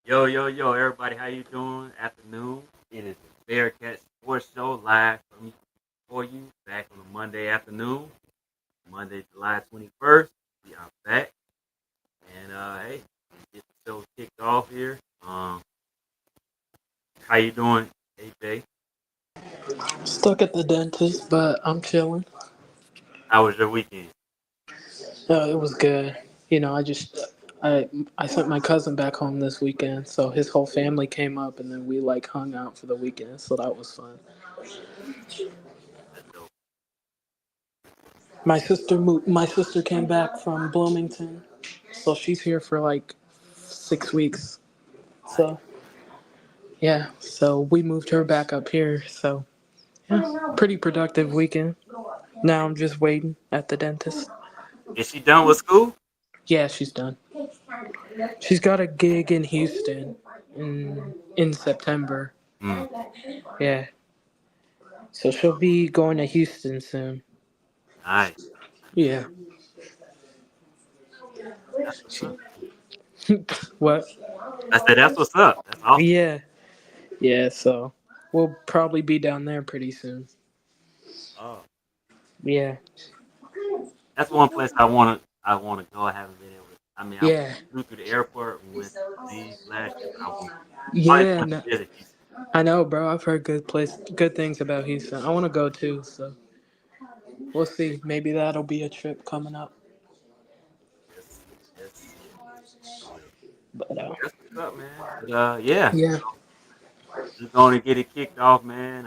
Yo, yo, yo, everybody, how you doing? Afternoon. It is the Bearcat Sports Show live from for you back on a Monday afternoon, Monday, July 21st. We are back, and hey, let's get the show kicked off here. How you doing, AJ? Stuck at the dentist, but I'm chilling. How was your weekend? It was good. I I sent my cousin back home this weekend, so his whole family came up, and then we like hung out for the weekend. So that was fun. That's dope. My sister came back from Bloomington, so she's here for like 6 weeks. Nice. So yeah, so we moved her back up here. So yeah, pretty productive weekend. Now I'm just waiting at the dentist. Is she done with school? Yeah, she's done. She's got a gig in Houston in September. Mm, Yeah. So she'll be going to Houston soon. nice. Yeah. That's what's She, up. what? I said that's what's up. That's awesome. Yeah. Yeah, so we'll probably be down there pretty soon. Oh, Yeah. that's one place I wanna go. I haven't been able to. I mean, I Yeah. flew through the airport and went to leave last year, but I always Yeah, want no, to visit Houston. I know, bro. I've heard good things about Houston. I want to go too, so we'll see. Maybe that'll be a trip coming up. Yes, yes, it will. But That's what's up, man. But yeah, yeah. just going to get it kicked off, man.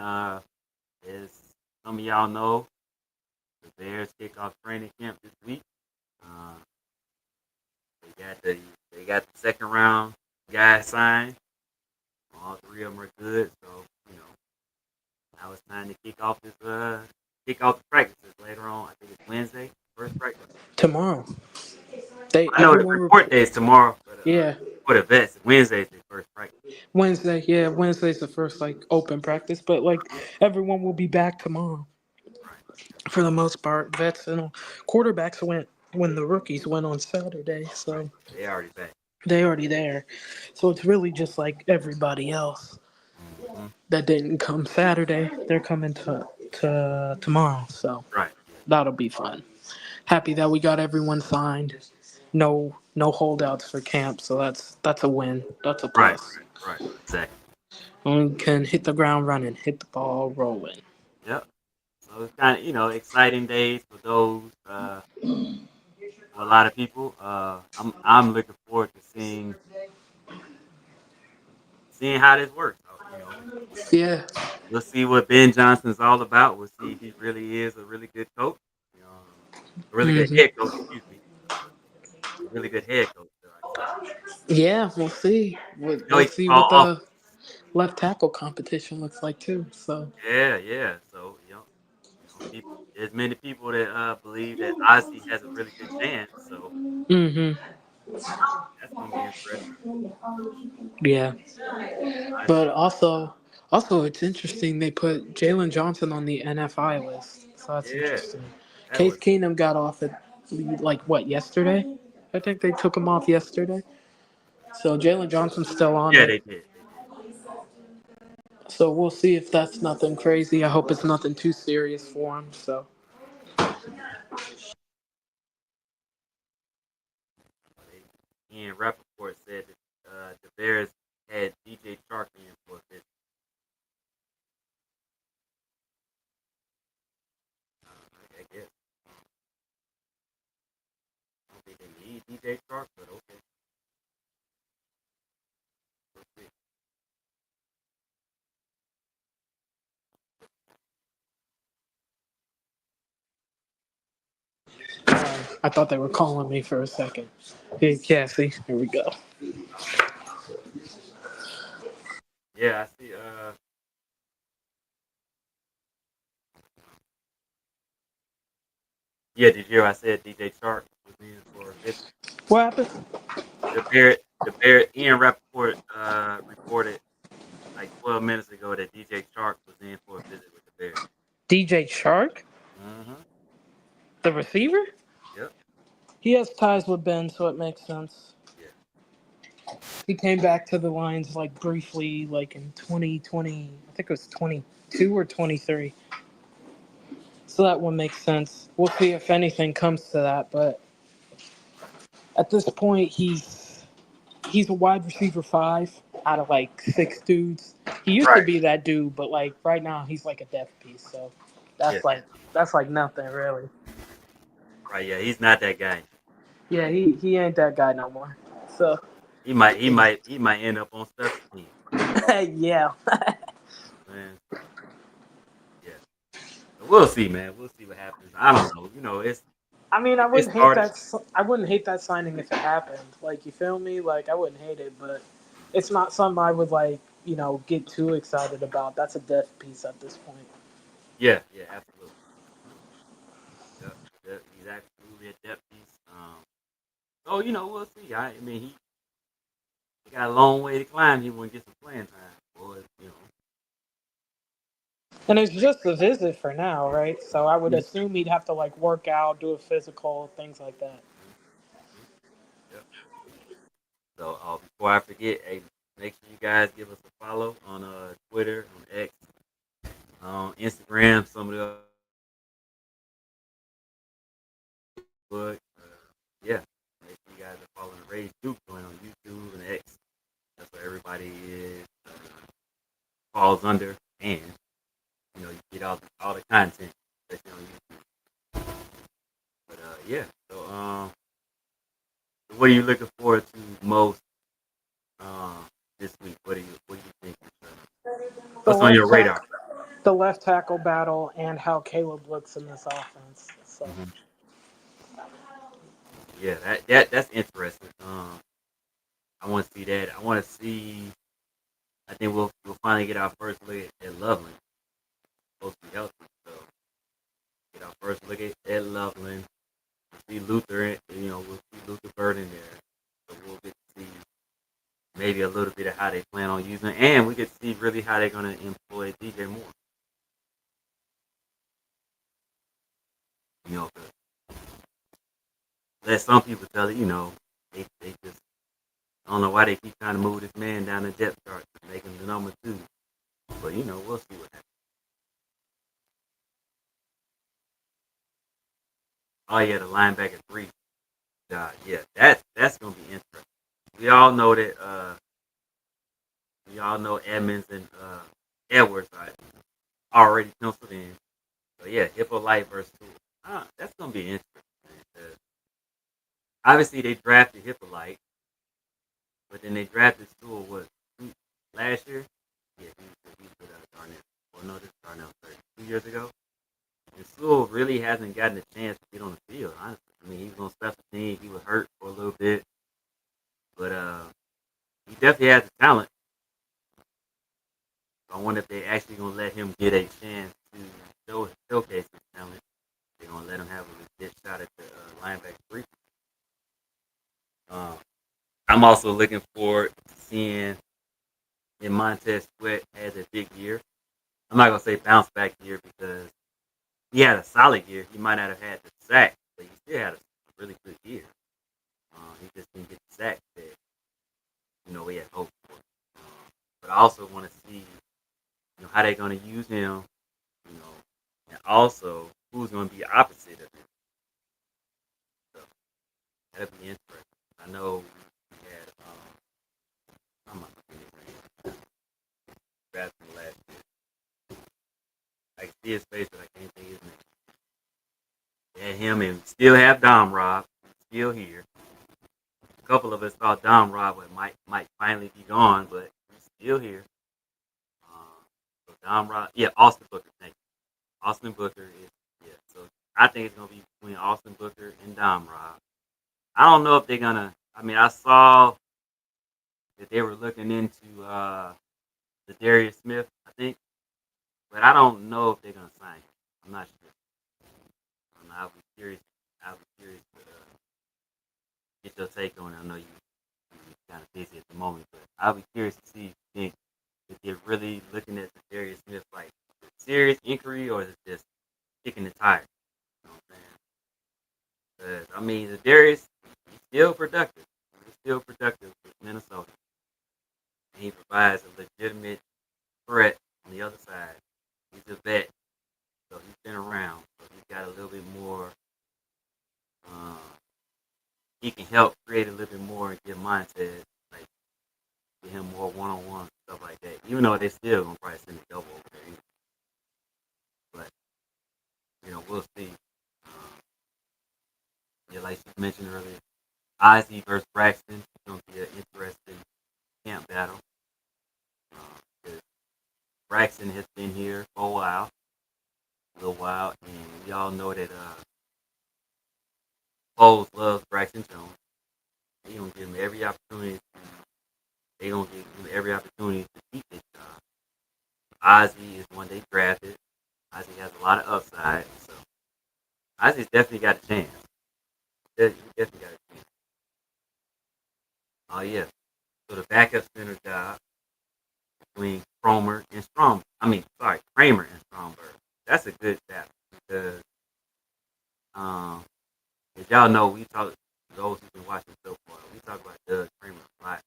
As some of y'all know, the Bears kick off training camp this week. Uh, they got the they got the second round guys signed. All three of them are good, so you know now it's time to kick off the practices later on. I think it's Wednesday, first practice. Tomorrow. They I know the everyone report report. day is tomorrow, but Yeah. for the vets, Wednesday's their first practice. Wednesday, yeah, Wednesday's the first like open practice, but like everyone will be back tomorrow Right, for the most part. Vets and quarterbacks went when the rookies went on Saturday, right. so They already back. they already there. So it's really just like everybody else Hmm. that didn't come Saturday. They're coming to tomorrow, so Right. Yeah. that'll be fun. Happy that we got everyone signed. No holdouts for camp, so that's a win. That's a Right. plus. Right. Exactly. We can hit the ground running, hit the ball rolling. Yep. So it's kind of exciting days for those for a lot of people. I'm looking forward to seeing how this works. So, Yeah. we'll see what Ben Johnson's all about. We'll see if he really is a really good coach. A really good Hmm. head coach. Excuse me. A really good head coach. I say. Yeah, we'll see. He Let's can see call what off. the left tackle competition looks like too. So. Yeah, yeah. So people, there's many people that believe that Ozzy has a really good chance. So Hmm. that's gonna be interesting. Yeah. But Ozzy, also it's interesting they put Jalen Johnson on the NFI list. So that's yeah, interesting. that Case was Keenum got off at like what yesterday? I think they took him off yesterday. So Jalen Johnson's still on yeah. it. They did. They did. So we'll see if that's nothing crazy. I hope it's nothing too serious for him. So Ian Rappaport said that the Bears had DJ Chark in for a visit. I guess. I don't think they need DJ Chark, but okay. We'll see. I thought they were calling me for a second. Hey Cassie, here we go. Yeah, I see. Yeah, did you hear I said DJ Chark was in for a visit? What happened? Ian Rappaport reported like 12 minutes ago that DJ Chark was in for a visit with the Bears. DJ Shark, Mm-hmm. the receiver. Yep. He has ties with Ben, so it makes sense. Yeah. He came back to the Lions like briefly, like in 2020. I think it was 22 or 23. So that one makes sense. We'll see if anything comes to that, but at this point, he's a wide receiver 5 out of like 6 dudes. He used to Right. be that dude, but like right now he's like a depth piece. So Yeah. that's like that's like nothing really. Right. Yeah. He's not that guy. Yeah, he ain't that guy no more. So He might end up on special teams. yeah. Man. Yeah. So we'll see, man. We'll see what happens. I don't know. I mean, It started. I wouldn't hate that signing if it happened. Like, you feel me? Like, I wouldn't hate it, but it's not something I would like, get too excited about. That's a death piece at this point. Yeah. Yeah. Absolutely. Yeah. He's absolutely a depth piece. So we'll see. I mean, he got a long way to climb. He want to get some playing time, boy. And it's just a visit for now, right? So I would Mhm. assume he'd have to like work out, do a physical, things like that. Mhm. Yep. So before I forget, hey, make sure you guys give us a follow on Twitter, on X, on Instagram, some of the book. Yeah, make sure you guys are following Rage Duke going on YouTube and X. That's where everybody is falls under, and you get all the content that you on YouTube. But yeah, so what are you looking forward to most um this week? What do you think? The What's on your left radar? tackle, the left tackle battle, and how Caleb looks in this offense. So Hmm. Yeah, that's interesting. I want to see that. I want to see. I think we'll finally get our first look at Loveland. Supposed to be healthy, so get our first look at Loveland. We'll see Luther, we'll see Luther Bird in there. So we'll get to see maybe a little bit of how they plan on using it, and we get to see really how they're going to employ DJ Moore. 'Cause let some people tell it, they just I don't know why they keep trying to move this man down the depth chart to make him the number 2. But we'll see what happens. Oh yeah, the linebacker 3. Yeah, that's gonna be interesting. We all know that we all know Edmonds and Edwards are already penciled in. So yeah, Hippolyte versus Tua. That's gonna be interesting. Obviously they drafted Hippolyte, but then they drafted Tua last year? Yeah, he was with Darnell. Well, no, this is Darnell 2 years ago. And Sewell really hasn't gotten a chance to get on the field, honestly. I mean, he was on special teams. He was hurt for a little bit. But he definitely has the talent. I wonder if they're actually going to let him get a chance to showcase his talent. They're going to let him have a legit shot at the linebacker 3. Um, I'm also looking forward to seeing if Montez Sweat has a big year. I'm not going to say bounce back year because he had a solid year. He might not have had the sack, but he still had a really good year. He just didn't get the sack that we had hoped for. But I also want to see how they're going to use him, you know, and also who's going to be opposite of him. So that'll be interesting. I know we had I'm not looking at his drafting last year. I can see his face, but I can't think his name. They had him and still have Dom Rob still here. A couple of us thought Dom Rob might finally be gone, but he's still here. So Dom Rob, yeah, Austin Booker. Thank you. Austin Booker is So I think it's gonna be between Austin Booker and Dom Rob. I don't know if they're gonna. I mean, I saw that they were looking into the Darius Smith, I think, but I don't know if they're gonna sign him. I'm not sure. I'll be curious. I'll be curious to get your take on it. I know you're kind of busy at the moment, but I'll be curious to see if you think if they're really looking at the Darius Smith like serious inquiry or is it just kicking the tires. You know what I'm saying? 'Cause, I mean, the Darius, he's still productive. He's still productive with Minnesota. And he provides a legitimate threat on the other side. He's a vet, so he's been around. So he's got a little bit more. Um, he can help create a little bit more and get mindset, like get him more one on one stuff like that. Even though they still gonna probably send a double over there, but we'll see. Um, yeah, like you mentioned earlier, Ozzy versus Braxton is gonna be an interesting camp battle. 'Cause Braxton has been here for a little while, and we all know that Foles loves Braxton Jones. They gonna give him every opportunity. They gonna give him every opportunity to keep this job. Ozzy is one they drafted. Ozzy has a lot of upside, so Ozzy's definitely got a chance. He definitely got a chance. Oh yeah. So the backup center job between Cromer and Strom. I mean, sorry, Kramer and Stromberg. That's a good battle because um, as y'all know, we talk those who've been watching so far. We talk about Doug Kramer a lot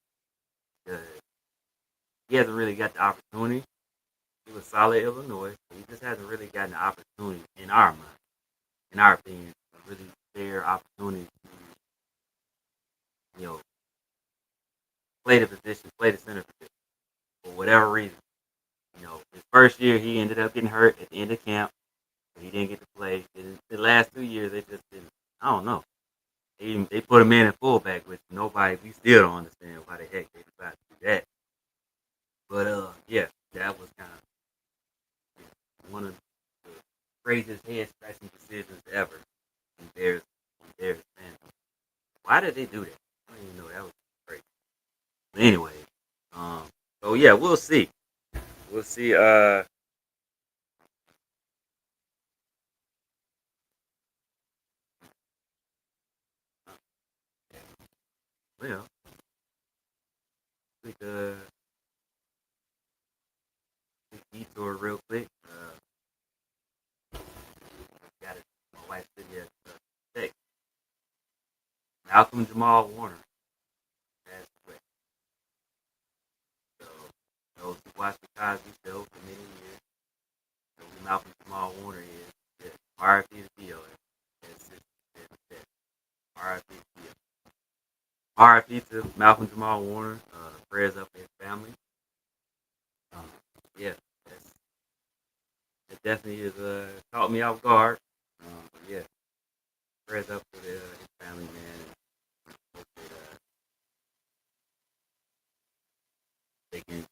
because he hasn't really got the opportunity. He was solid at Illinois, but he just hasn't really gotten the opportunity in our mind, in our opinion, a really fair opportunity to know play the position, play the center position for whatever reason. His first year he ended up getting hurt at the end of camp. So he didn't get to play. In the last 2 years they just didn't. I don't know. They put him in at fullback, which nobody we still don't understand why the heck they decided to do that. But yeah, that was kind of one of the craziest head scratching decisions ever in Bears fans. Why did they do that? I don't even know. That was crazy. But anyway, um, so yeah, we'll see. We'll see. Well, quick, quick detour real quick. Got it. My wife said yes. Text. Malcolm Jamal Warner passed away. So those who watched the Cosby Show for many years know who Malcolm Jamal Warner is. Yeah. R.I.P. to Theo. R.I.P. to Theo. R.I.P. to Malcolm Jamal Warner. Prayers up for his family. Um, yeah, it definitely is caught me off guard. But yeah, prayers up for his family, man. Hope that, they can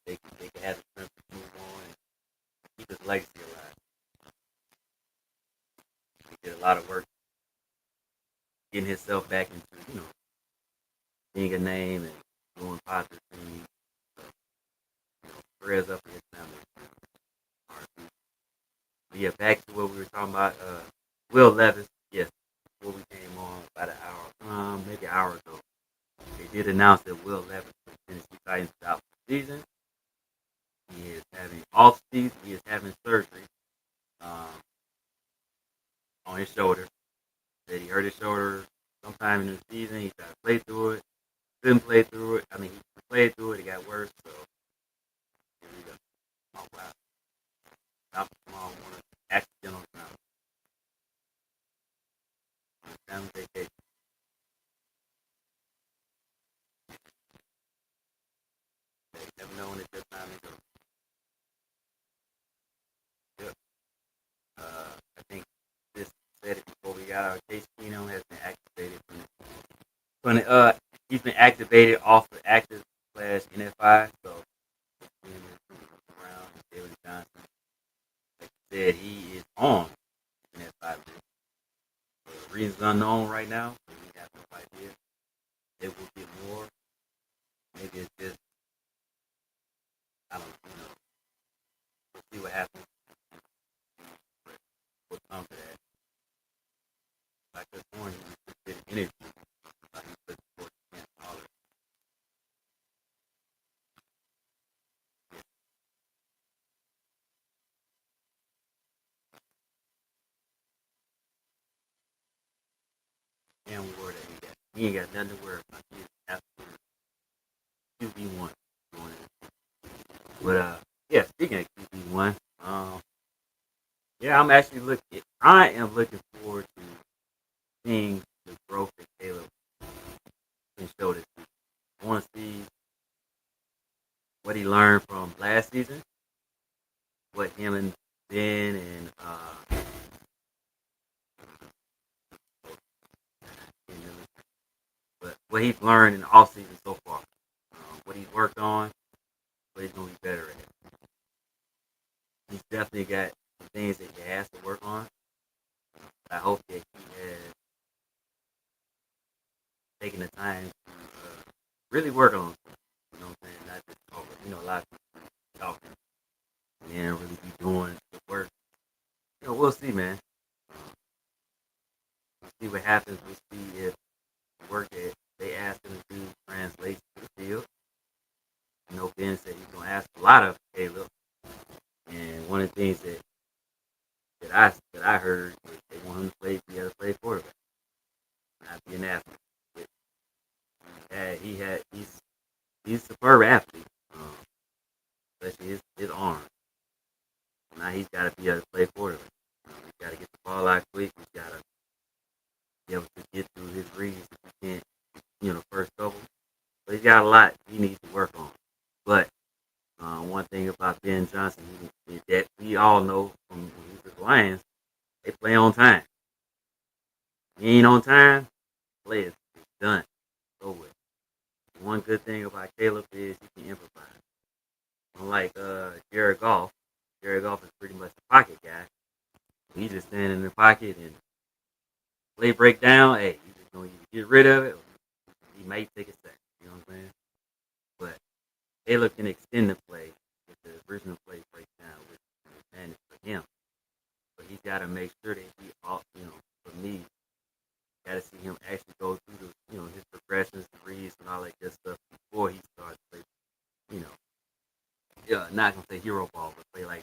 have the strength to move on and keep his legacy alive. He did a lot of work getting himself back into being a name and doing positive things. So, prayers up for his family. But yeah, back to what we were talking about. Will Levis, yes, before we came on about an hour, maybe an hour ago, they did announce that Will Levis from Tennessee Titans is out for the season. He is having off season. He is having surgery um, on his shoulder. That he hurt his shoulder sometime in the season. He tried to play through it. Couldn't play through it. I mean, he played through it. It got worse. So here we go. Oh wow. Malcolm Jamal Warner, accidental ground. Family vacation. You never know when it's your time to go. Yep. I think this said it before we got our Case Keenum has been activated he's been activated off the active slash NFI. So around David Johnson, like you said, he is on NFI list. For reasons unknown right now, so we have no idea. It will get more. Maybe it's just I don't know. We'll see what happens. We'll come to that. Like this morning, we just did an interview. He put sports and all that. And we worry that he ain't got nothing to worry about. He is absolutely QB1 going in. But yeah, speaking of QB1, yeah, I am looking forward to seeing the growth that Caleb can show this season. I want to see what he learned from last season, what him and Ben and but what he's learned in the offseason so far, what he's worked on, what he's going to be better at. He's definitely got some things that he has to work on. I hope that he has taken the time to really work on himself. You know what I'm saying? Not just talk. A lot of people talking and then really be doing the work. We'll see, man. We'll see what happens. We'll see if the work that they asked him to do translates to the field. Ben said he's going to ask a lot of Caleb. And one of the things that I heard is they want him to be able to play quarterback, not be an athlete. He's a superb athlete, especially his arm. Now he's got to be able to play quarterback. He's got to get the ball out quick. He's got to be able to get through his reads if he can't, first couple. But he's got a lot he needs to work on. But one thing about Ben Johnson that we all know from the Lions, they play on time. He ain't on time, play is done. Go with. One good thing about Caleb is he can improvise. Unlike Jared Goff is pretty much a pocket guy. He just stand in the pocket and play break down. Hey, you just gonna get rid of it. Or he might take a sack. You know what I'm saying? But Caleb can extend the play if the original play breaks down, which is an advantage for him. But he's got to make sure that for me, got to see him actually go through his progressions, the reads, and all that good stuff before he starts to play, not gonna say hero ball, but play like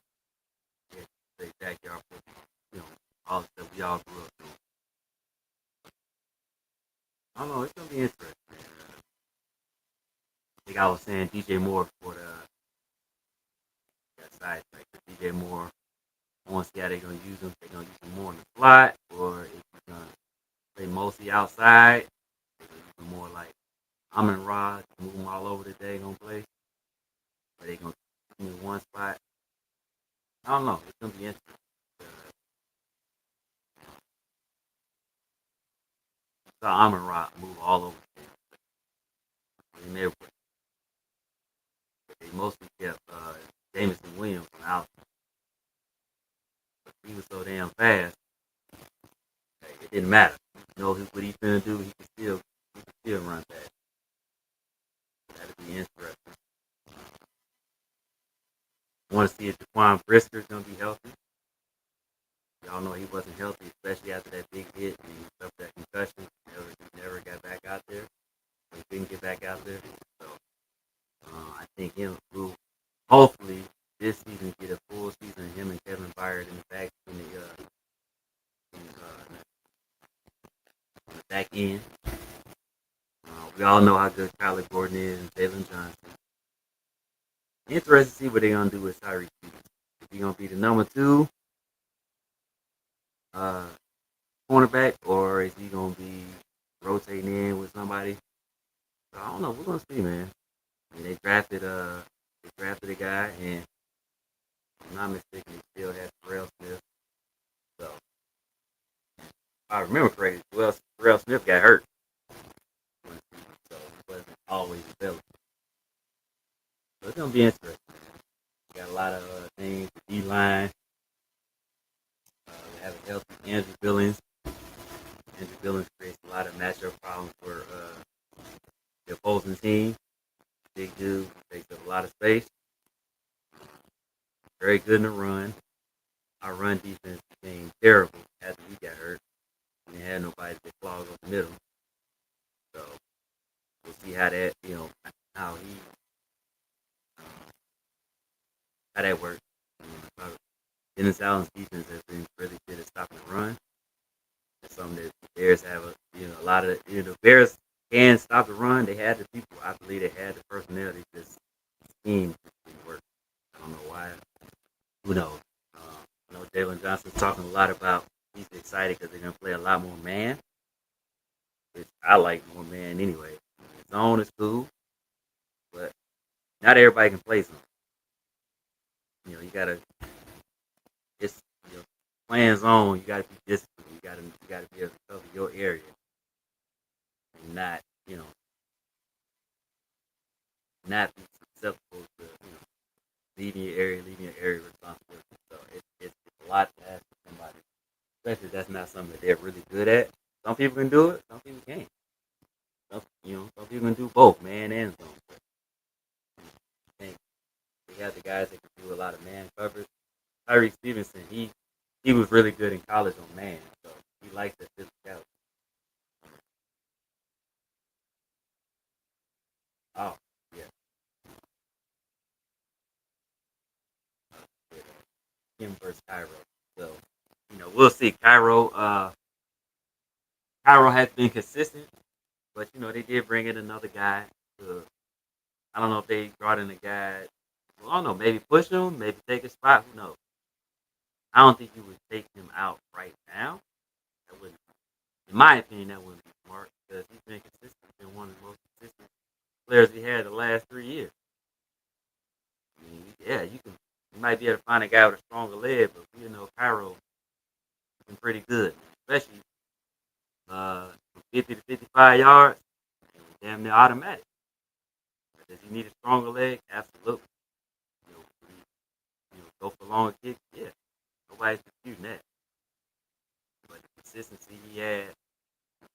say backyard football, all the stuff we all grew up doing. I don't know, it's gonna be interesting. I think I was saying DJ Moore before that side track. DJ Moore, I want to see how they're gonna use him. They're gonna use him more in the slot, or if he's gonna play mostly outside. They're gonna use him more like Amon Ra, move him all over the day, gonna play. Or they gonna keep him in one spot. I don't know. It's gonna be interesting. Saw Amon Ra move all over the game. In everywhere. They mostly kept Jameson Williams on out. But he was so damn fast. It didn't matter. What he's gonna do. He can still run fast. That'd be interesting. Want to see if Jaquan Brisker's gonna be healthy. Y'all know he wasn't healthy, especially after that big hit and he suffered that concussion. He never got back out there. He didn't get back out there. So I think him will hopefully this season get a full season of him and Kevin Byard in the back back end. We all know how good Kyler Gordon is and Jalen Johnson. Interested to see what they're gonna do with Tyreek Stevens. Is he gonna be the number 2 cornerback, or is he gonna be rotating in with somebody? So I don't know. We're gonna see, man. They drafted a guy, and if I'm not mistaken, they still had Terrell Smith. So if I remember correctly, Terrell Smith got hurt, so he wasn't always available. So it's gonna be interesting. Got a lot of things. The D-line. We have a healthy Andrew Billings. Andrew Billings creates a lot of matchup problems for the opposing team. Big dude, takes up a lot of space. Very good in the run. Our run defense became terrible after he got hurt. We didn't have nobody to clog up the middle. So we'll see how that, how that works. Dennis Allen's defense has been really good at stopping the run. That's something that the Bears have a lot of the Bears can stop the run. They had the people. I believe they had the personnel. They just scheme just didn't work. I don't know why. Who knows? I know Jalen Johnson's talking a lot about he's excited because they're gonna play a lot more man. Which I like more man anyway. Zone is cool, but not everybody can play zone. You gotta just playing zone. You gotta be disciplined. You gotta be able to cover your area and not you know not be susceptible to leaving your area responsibility. So it's a lot to ask for somebody, especially if that's not something that they're really good at. Some people can do it, some people can't. Some people can do both, man and zone. But I think we have the guys that can do a lot of man coverage. Tyreek Stevenson, he was really good in college on man, so he likes that physicality. Oh, yeah, yeah. Him versus Cairo. So, we'll see. Cairo has been consistent, but they did bring in another guy. To, I don't know if they brought in a guy. Well, I don't know. Maybe push him. Maybe take his spot. Who knows? I don't think you would take him out right now. That wouldn't, in my opinion, that wouldn't be smart because he's been consistent. He's been one of the most consistent players we had the last 3 years. I mean, yeah, you might be able to find a guy with a stronger leg, but Cairo has been pretty good, especially from 50 to 55 yards. Damn near automatic. Does he need a stronger leg? Absolutely. Go for long kicks. Yeah, nobody's disputing that. But the consistency he had,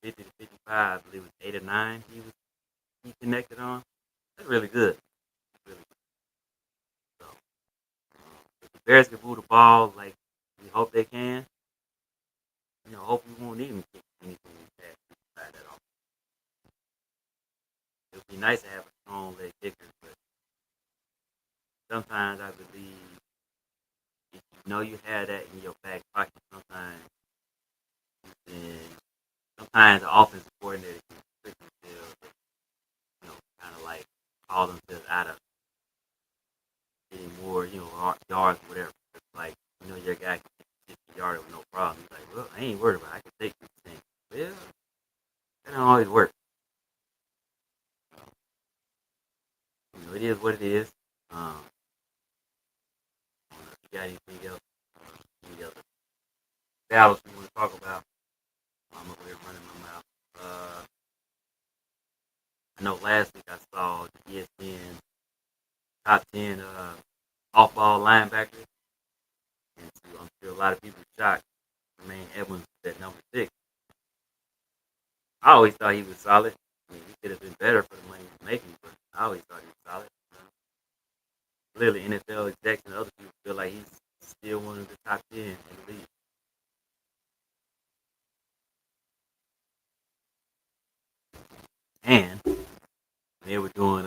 50 to 55, I believe it was 8 or 9. He connected on. That's really good. That's really good. So if the Bears can move the ball like we hope they can, hope we won't even kick anything past 55 at all. It would be nice to have a strong leg kicker, but sometimes I believe if you have that in your back pocket, then sometimes the offensive coordinator can quickly feel, kind of like call themselves out of getting more, yards, whatever. It's like, your guy can get 50 yards with no problem. He's like, well, I ain't worried about it. I can take this thing. Well, that don't always work. It is what it is. I don't know if you got anything else, any other battles you want to talk about. I'm over here running my mouth. I know last week I saw the ESPN top 10 off-ball linebackers, and so I'm sure a lot of people are shocked. Jermaine Edmonds is at number 6. I always thought he was solid. I mean, he could have been better for the money he was making, but I always thought he was solid. Clearly, NFL execs and other people feel like he's still one of the top 10 in the league. And when they were doing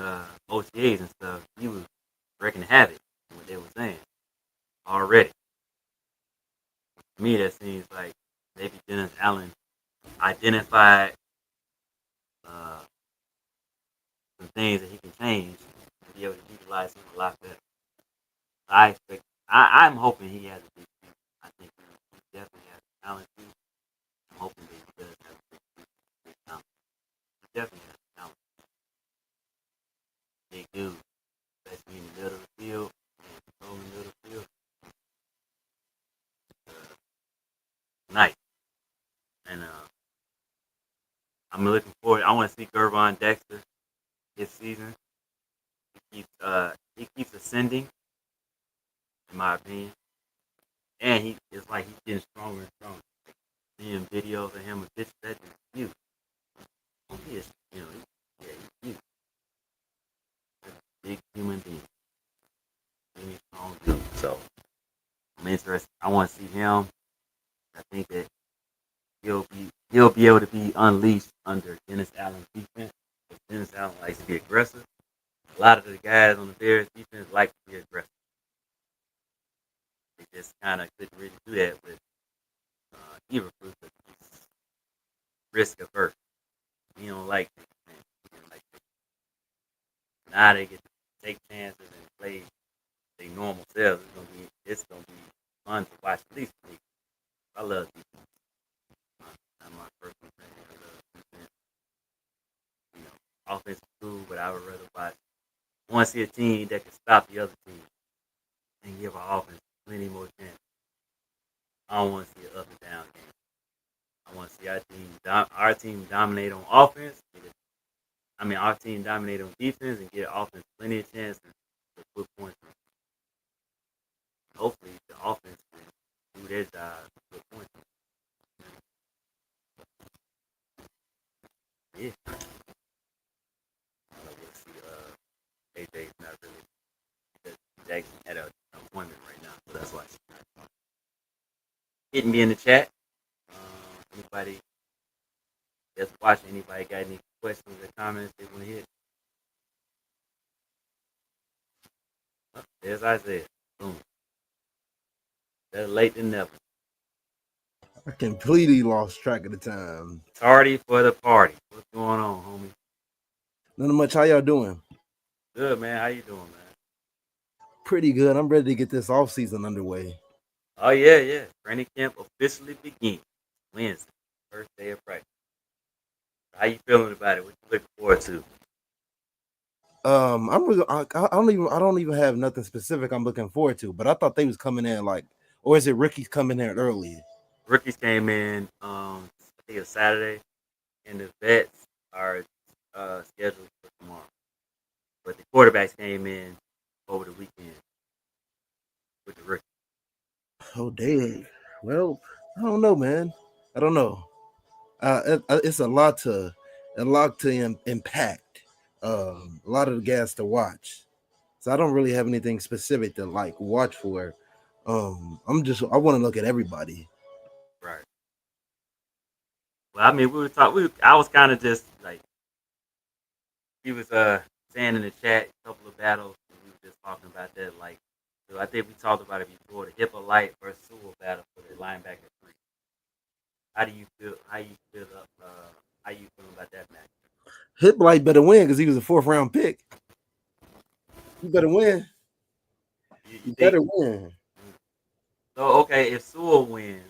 OTAs and stuff, he was wrecking havoc in what they were saying already. To me, that seems like maybe Dennis Allen identified uh, some things that he can change to be able to utilize him a lot better. I expect. I'm hoping he has a big future. I think he definitely has talent too. I'm hoping that he does have a big talent. He definitely has talent. Big dude, especially in the middle of the field and controlling the middle of the field. Uh, nice. And I'm looking forward. I want to see Gervon Dexter this season. He keeps ascending, in my opinion, and it's like he's getting stronger and stronger. Seeing videos of him with this that is huge. He is, yeah, he's huge. Big human being. Really strong dude. So I'm interested. I want to see him. I think that he'll be able to be unleashed under Dennis Allen's defense. Dennis Allen likes to be aggressive. A lot of the guys on the Bears defense like to be aggressive. They just kind of couldn't really do that with Eberflus. He's risk averse. He don't like Now they get to take chances and play their normal selves. It's gonna be fun to watch. At least for me. I love defense. Not my personal thing. I love defense. Offense is cool, but I would rather watch. I want to see a team that can stop the other team and give our offense plenty more chances. I don't want to see an up and down game. I want to see our team dominate on offense. Our team dominate on defense and get offense plenty of chances to put points on. Hopefully, the offense can do their job to put points on. Yeah, we'll see. AJ's not really. Jackson at an appointment right now, so that's why. Hitting me in the chat. Anybody that's watching, anybody got any questions or comments they want to hit? Oh, there's Isaiah. Boom. Better late than never. I completely lost track of the time. Tardy for the party. What's going on, homie? Nothing much. How y'all doing? Good, man. How you doing, man? Pretty good. I'm ready to get this off season underway. Oh yeah. Training camp officially begins Wednesday, first day of practice. How you feeling about it? What you looking forward to? I'm really, I don't even have nothing specific I'm looking forward to. But I thought they was coming in or is it rookies coming in early? Rookies came in I think it's Saturday, and the vets are scheduled for tomorrow. But the quarterbacks came in over the weekend with the rookies. Oh, dang. Well, I don't know, man. I don't know. It's a lot to impact. A lot of the guys to watch. So I don't really have anything specific to watch for. I want to look at everybody. Right. Well, I mean, we were talking. I was kind of just like he was saying in the chat a couple of battles. And we were just talking about that. So I think we talked about it before. The Hippolyte versus Sewell battle for the linebacker three. How do you feel? How you feel? How you feeling about that match? Hippolyte better win because he was a 4th-round pick. You better win. You better win. So okay, if Sewell wins,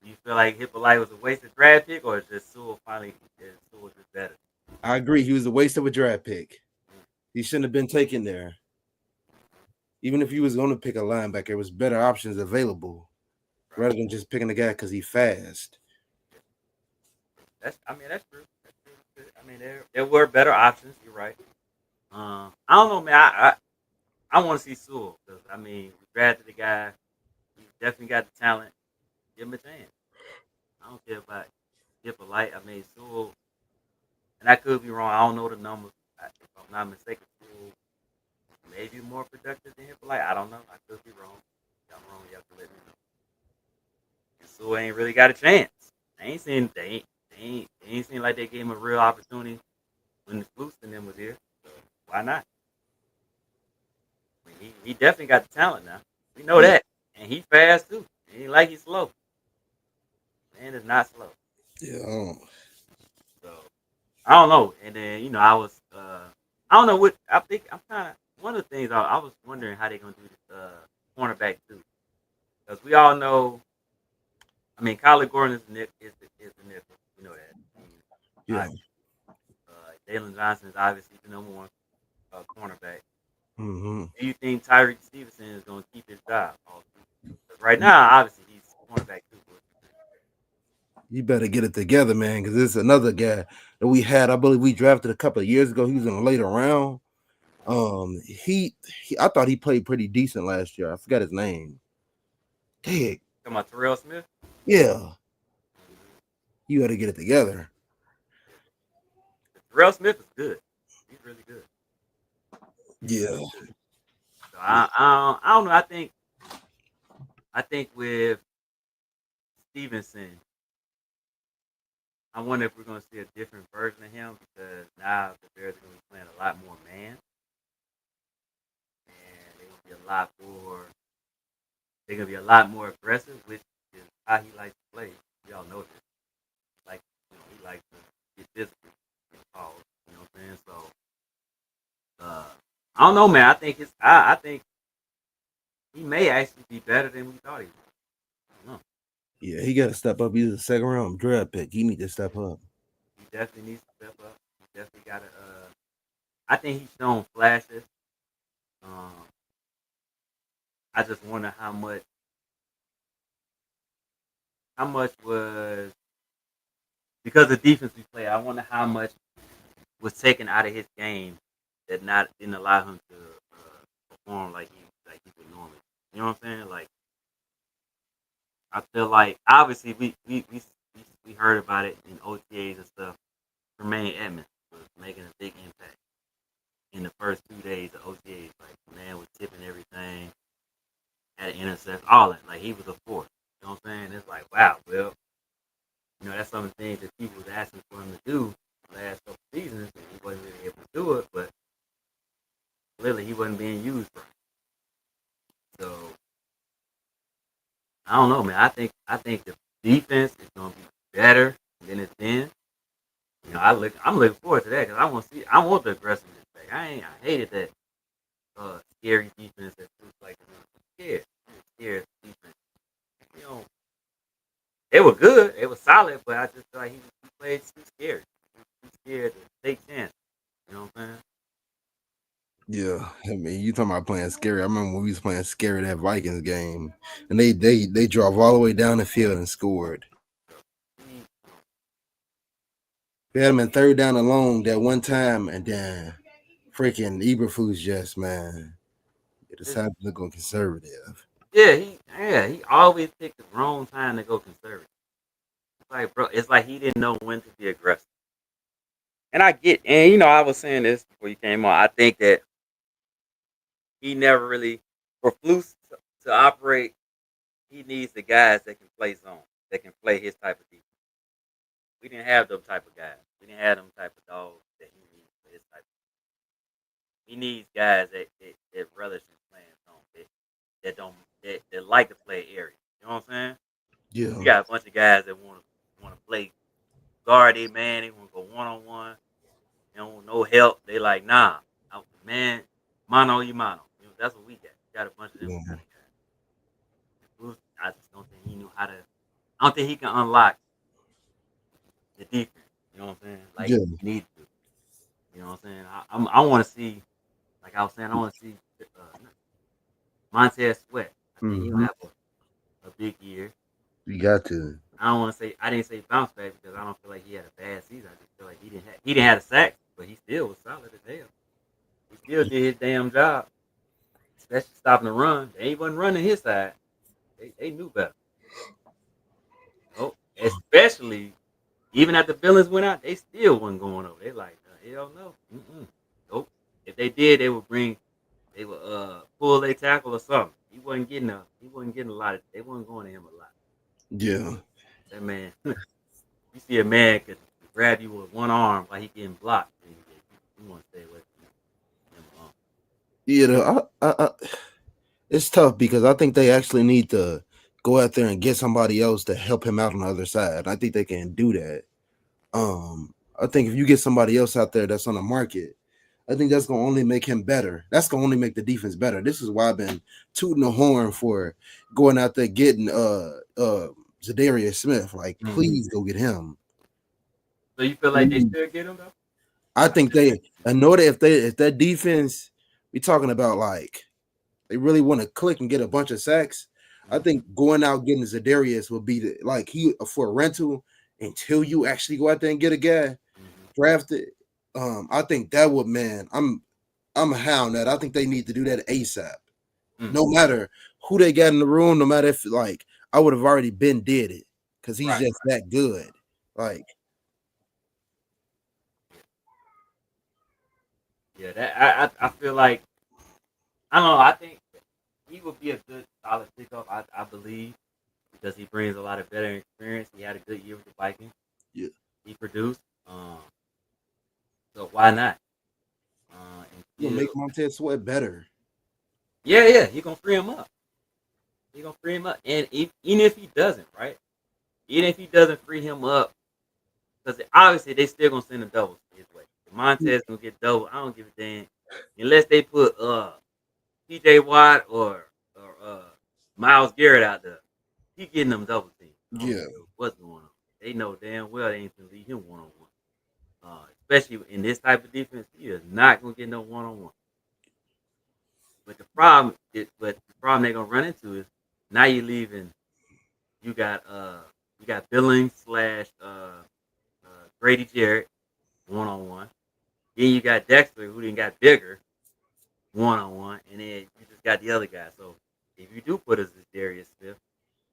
do you feel like Hippolyte was a wasted draft pick, or is just Sewell just better? I agree. He was a waste of a draft pick. He shouldn't have been taken there. Even if he was going to pick a linebacker, there was better options available rather than just picking a guy because he's fast. That's true. I mean, there were better options. You're right. I don't know, man. I want to see Sewell because we drafted the guy. He definitely got the talent. Give him a chance. I don't care about Hippolyte. Sewell, and I could be wrong. I don't know the numbers. If I'm not mistaken, Sewell maybe more productive than Hippolyte. I don't know. I could be wrong. If I'm wrong, you have to let me know. And Sewell ain't really got a chance. They ain't seen like they gave him a real opportunity when the Flukes and them was here. So why not? He definitely got the talent now. We know that. And he's fast too. It ain't like he's slow. Man is not slow. Yeah. So I don't know. And then, I don't know what I think I'm kinda one of the things I was wondering how they're gonna do this cornerback too. Because we all know Kyler Gordon is the nickel. We know that. Yeah. Jalen Johnson is obviously the number one cornerback. Mm-hmm. Do you think Tyreek Stevenson is going to keep his job? Right now, obviously, he's cornerback too. You better get it together, man, because this is another guy that we had. I believe we drafted a couple of years ago. He was in a later round. I thought he played pretty decent last year. I forgot his name. Dang. Talking about Terrell Smith? Yeah. You got to get it together. Terrell Smith is good. He's really good. Yeah. Really good. So I don't know. I think with Stevenson, I wonder if we're going to see a different version of him because now the Bears are going to be playing a lot more man, and they're going to be a lot more. They're going to be a lot more aggressive, which is how he likes to play. We all know this. He likes to get physical, get calls. You know what I'm saying? So I don't know, man. I think he may actually be better than we thought he was. I don't know. Yeah, he got to step up. He's a second round draft pick. He need to step up. He definitely needs to step up. He definitely got to. I think he's shown flashes. Um, I just wonder how much was because the defense we play. I wonder how much was taken out of his game that didn't allow him to perform like he would normally. You know what I'm saying? Like I feel like obviously we heard about it in OTAs and stuff. Jermaine Edmonds was making a big impact in the first 2 days of OTAs. Like the man was tipping everything, had an intercept, all that. Like he was a force. You know what I'm saying? It's like wow, well, that's some of the things that people was asking for him to do the last couple seasons, and he wasn't really able to do it. But clearly, he wasn't being used right. So I don't know, man. I think the defense is gonna be better than it's been. I'm looking forward to that because I want the aggressiveness back. I hated that scary defense that was like I'm scared. I'm scared of the defense. You know, they were good, they were solid, but I just feel like he played too scared. Too scared to take chances. You know what I'm saying? Yeah, I mean, you talking about playing scary. I remember when we was playing scary that Vikings game, and they drove all the way down the field and scored. We had them in third down and long that one time, and then freaking Eberflus just man, it decided to go conservative. He always picked the wrong time to go conservative. It's like, bro, it's like he didn't know when to be aggressive. And I was saying this before you came on. I think that he never really, for Flus to operate, he needs the guys that can play zone, that can play his type of defense. We didn't have them type of guys. We didn't have them type of dogs that he needs for his type. He needs guys that relish in playing zone, that like to play area. You know what I'm saying? Yeah, We got a bunch of guys that want to play guard their man. They want to go 1-on-1. They don't want no help. They like, nah, man, mano y mano. That's what we got. We got a bunch of them yeah, kind of guys. I just don't think he knew how to. I don't think he can unlock the defense. You know what I'm saying? Like yeah. he needs to. You know what I'm saying? I want to see, like I was saying, I want to see Montez Sweat. I think he'll Mm-hmm. have a big year. You got to. I didn't say bounce back because I don't feel like he had a bad season. I just feel like he didn't have a sack, but he still was solid as hell. He still did his damn job, especially stopping the run. They wasn't running his side. They knew better. Especially even after Billings went out, they still wasn't going over. They like, hell no. Mm-mm. Nope. If they did, they would pull their tackle or something. He wasn't getting a lot of they wasn't going to him a lot. Yeah, That man you see a man could grab you with one arm while he getting blocked. You want to stay away from him. it's tough because I think they actually need to go out there and get somebody else to help him out on the other side. I think they can do that. I think if you get somebody else out there that's on the market, I think that's gonna only make him better. That's gonna only make the defense better. This is why I've been tooting the horn for going out there getting Zadarius Smith. Like, please go get him. So you feel like they still get him though? I think they in order if that defense, we talking about like they really want to click and get a bunch of sacks. I think going out getting Zadarius will be he for a rental until you actually go out there and get a guy drafted. I think that would I'm a hound that. I think they need to do that ASAP. No matter who they got in the room, no matter if I would have already been did it because he's just that good. Yeah, that I feel like I don't know. I think he would be a good solid pickup. I believe because he brings a lot of veteran experience. He had a good year with the Vikings. Yeah, he produced. So why not? You'll make Montez Sweat better. Yeah, he gonna free him up. He gonna free him up, and even if he doesn't, right? Even if he doesn't free him up, because obviously they still gonna send a double his way. If Montez gonna get double, I don't give a damn. unless they put P.J. Watt or Miles Garrett out there, he getting them double teams. I don't Yeah, care what's going on. They know damn well they ain't gonna leave him one on one. Especially in this type of defense, he is not gonna get no one on one. But the problem they're gonna run into is now you're leaving. You got Billings slash Grady Jarrett one on one. Then you got Dexter who then got bigger one on one, and then you just got the other guy. So if you do put us as Darius Smith,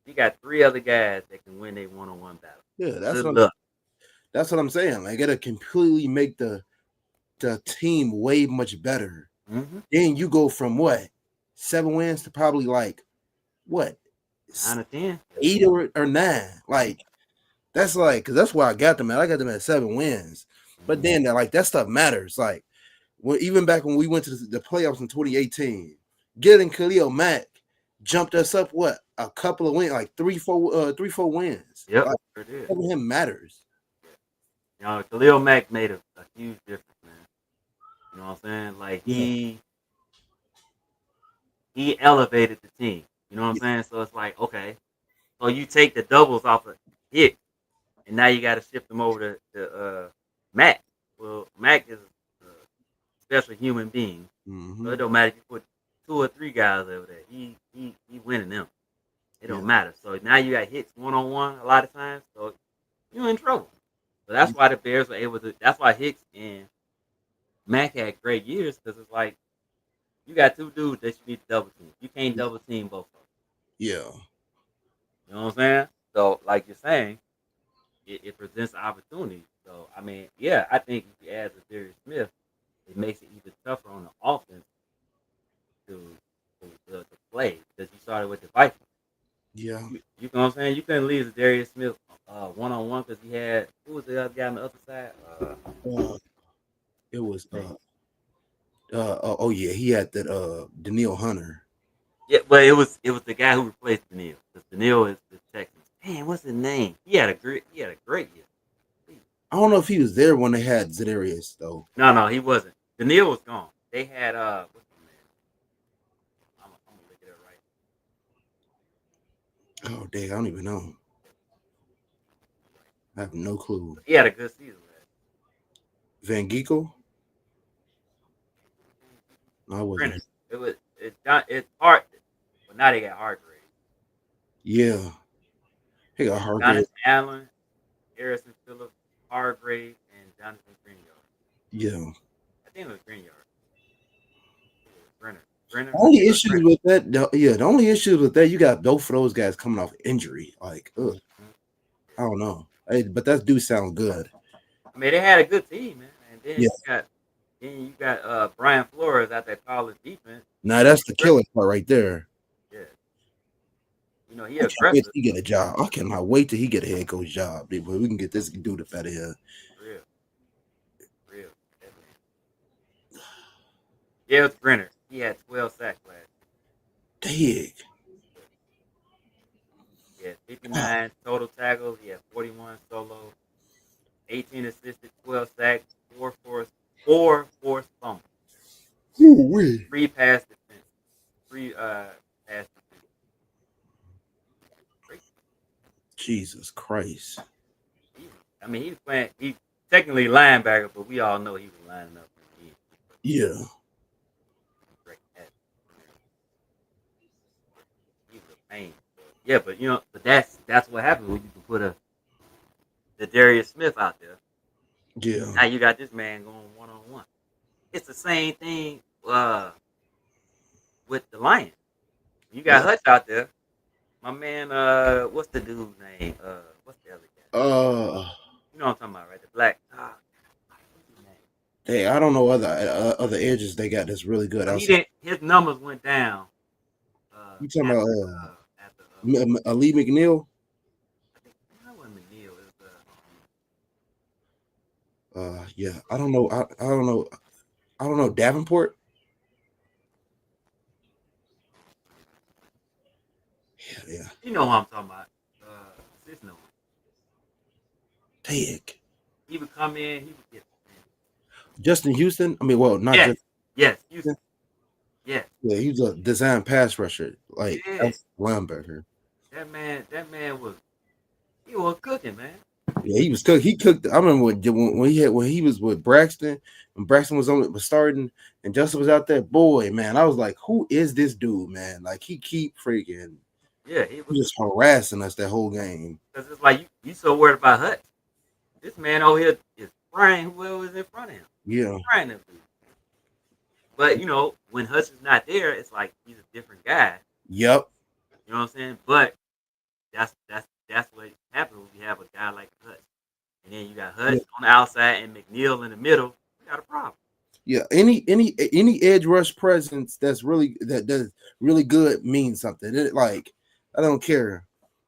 you got three other guys that can win a one on one battle. yeah. Good luck. That's what I'm saying. Like it'll completely make the team way much better. Mm-hmm. Then you go from what 7 wins to probably like what 9 or 10. 8 or 9. Like that's like because that's where I got them at. I got them at 7 wins. But then that stuff matters. Like even back when we went to the playoffs in 2018, getting Khalil Mack jumped us up what a couple of wins, like 3-4 wins. Yep, Like, sure did. having him matters. You know, Khalil Mack made a huge difference, man. You know what I'm saying? Like he elevated the team. You know what I'm saying? So it's like, okay, so you take the doubles off of Hicks, and now you got to shift them over to Mack. Well, Mack is a special human being, so it don't matter if you put 2 or 3 guys over there. He winning them. It don't matter. So now you got Hicks one on one a lot of times, so you're in trouble. So that's why the Bears were able to. That's why Hicks and Mack had great years because it's like you got 2 dudes that you need to double team. You can't double team both of them. Yeah. You know what I'm saying? So, like you're saying, it presents an opportunity. So, I mean, yeah, I think if you add the Darius Smith, it makes it even tougher on the offense to play because you started with the Vikings. Yeah. You know what I'm saying? You couldn't leave the Darius Smith one on one because he had who was the other guy on the other side? It was oh yeah, he had that Daniil Hunter. Yeah, but it was the guy who replaced Daniil because Daniil is the Texans. Man, what's his name? He had a great year. I don't know if he was there when they had Zedarius though. No, he wasn't. Daniil was gone. They had what's his name? I'm gonna look it up right. Oh dang, I don't even know. I have no clue. He had a good season. Van Ginkel? No, I wasn't. It's hard, but now they got Hargrave. Yeah. He got Hargrave. Jonathan Allen, Harrison Phillips, Hargrave, and Jonathan Greenyard. Yeah. I think it was Greenyard. Brenner. The only issues with that, the only issues with that, you got both of those guys coming off injury. Like, I don't know. But that do sound good. I mean, they had a good team, man. And then you got Brian Flores out there college defense. Now that's the killer part right there. Yeah. You know, he aggressive. He get a job. I cannot wait till he get a head coach job. We can get this dude up out of here. Real. Yeah, it was Brenner. He had 12 sacks last year. Dig. Yeah, 59 total tackles. He had 41 solo, 18 assisted, 12 sacks, 4 forced fumbles. 3 pass defense. 3 pass defense. Jesus Christ. I mean, he's playing. He's technically linebacker, but we all know he was lining up. Yeah. He was a pain. Yeah, but you know, that's what happens when you can put the Darius Smith out there. Yeah. Now you got this man going one on one. It's the same thing with the Lions. You got Hutch out there. My man, what's the dude's name? What's the other guy? You know what I'm talking about, right? The black. Hey, I don't know other edges they got that's really good. His numbers went down. You talking about Lee McNeil? I think that wasn't McNeil. Yeah, I don't know. I don't know Davenport. Yeah. You know what I'm talking about. Cisno. Take. He would come in. He would get. Justin Houston. I mean, well, not yes. just. Yes, Houston. Yeah, Yeah, he's a design pass rusher. Like yeah. that's linebacker. That man he was cooking, man. Yeah, he was cooked. He cooked. I remember when he was with Braxton, when Braxton was starting, and Justin was out there. Boy, man, I was like, who is this dude, man? Like he keep freaking Yeah, he was just harassing us that whole game. because it's like you so worried about Hutch. This man over here is frying whoever was in front of him. Yeah. Frying them dudes. But when Hutch is not there, it's like he's a different guy. Yep. You know what I'm saying? But that's what happens when you have a guy like Hutch. And then you got Hutch on the outside and McNeil in the middle. You got a problem. Yeah. Any edge rush presence that's really good means something. Like I don't care.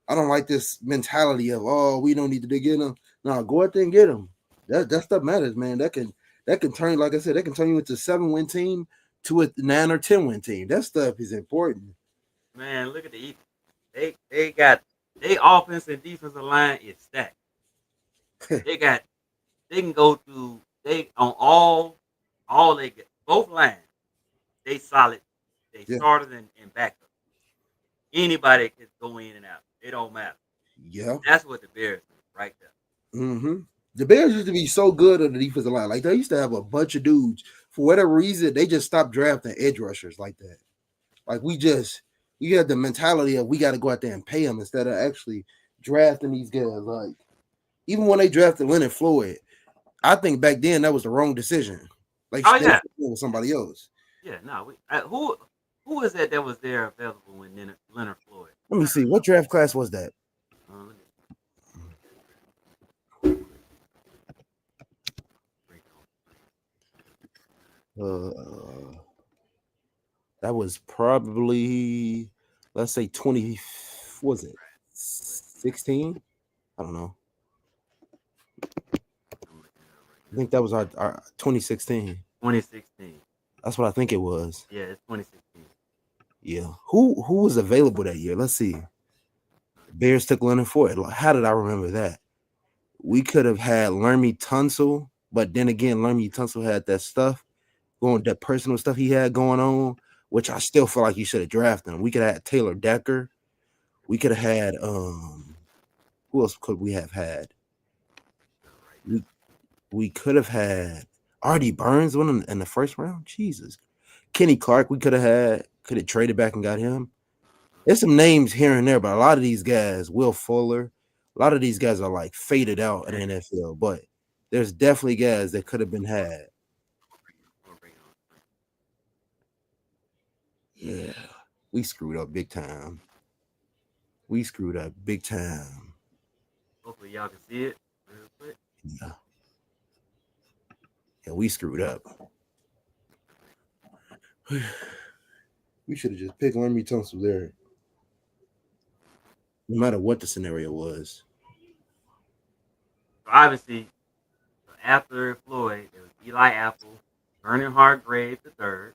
I don't like this mentality of we don't need to get him. No, go out there and get him. That stuff matters, man. That can turn, like I said, that can turn you into a 7-win team to a 9 or 10-win team. That stuff is important. Man, look at the Eagles. They got their offense and defensive line is stacked. they can go through they on all they get both lines. They solid. They Yeah. started and backup. Anybody can go in and out. It don't matter. Yeah. That's what the Bears do right there. Mm-hmm. The Bears used to be so good on the defensive line. Like they used to have a bunch of dudes. For whatever reason, they just stopped drafting edge rushers like that. Like we had the mentality of we got to go out there and pay them instead of actually drafting these guys. Like even when they drafted Leonard Floyd, I think back then that was the wrong decision. Like Oh they yeah, with somebody else. yeah. No, who is that was there available when Leonard Floyd? Let me see. What draft class was that? Let me That was probably, let's say 20. Was it 16? I don't know. I think that was our 2016. 2016. That's what I think it was. Yeah, it's 2016. Yeah. Who was available that year? Let's see. Bears took Leonard Floyd. How did I remember that? We could have had Lermy Tunsil, but then again, Lermy Tunsil had that stuff that personal stuff he had going on, which I still feel like you should have drafted him. We could have had Taylor Decker. We could have had who else could we have had? We could have had Artie Burns went in the first round. Jesus. Kenny Clark, we could have traded back and got him. There's some names here and there, but a lot of these guys, Will Fuller, a lot of these guys are like faded out in the NFL, but there's definitely guys that could have been had. Yeah, we screwed up big time. Hopefully y'all can see it real quick. Yeah, we screwed up. We should have just picked Lermy Tunsil there. No matter what the scenario was. So obviously, after Floyd, there was Eli Apple, Vernon Hargrave III,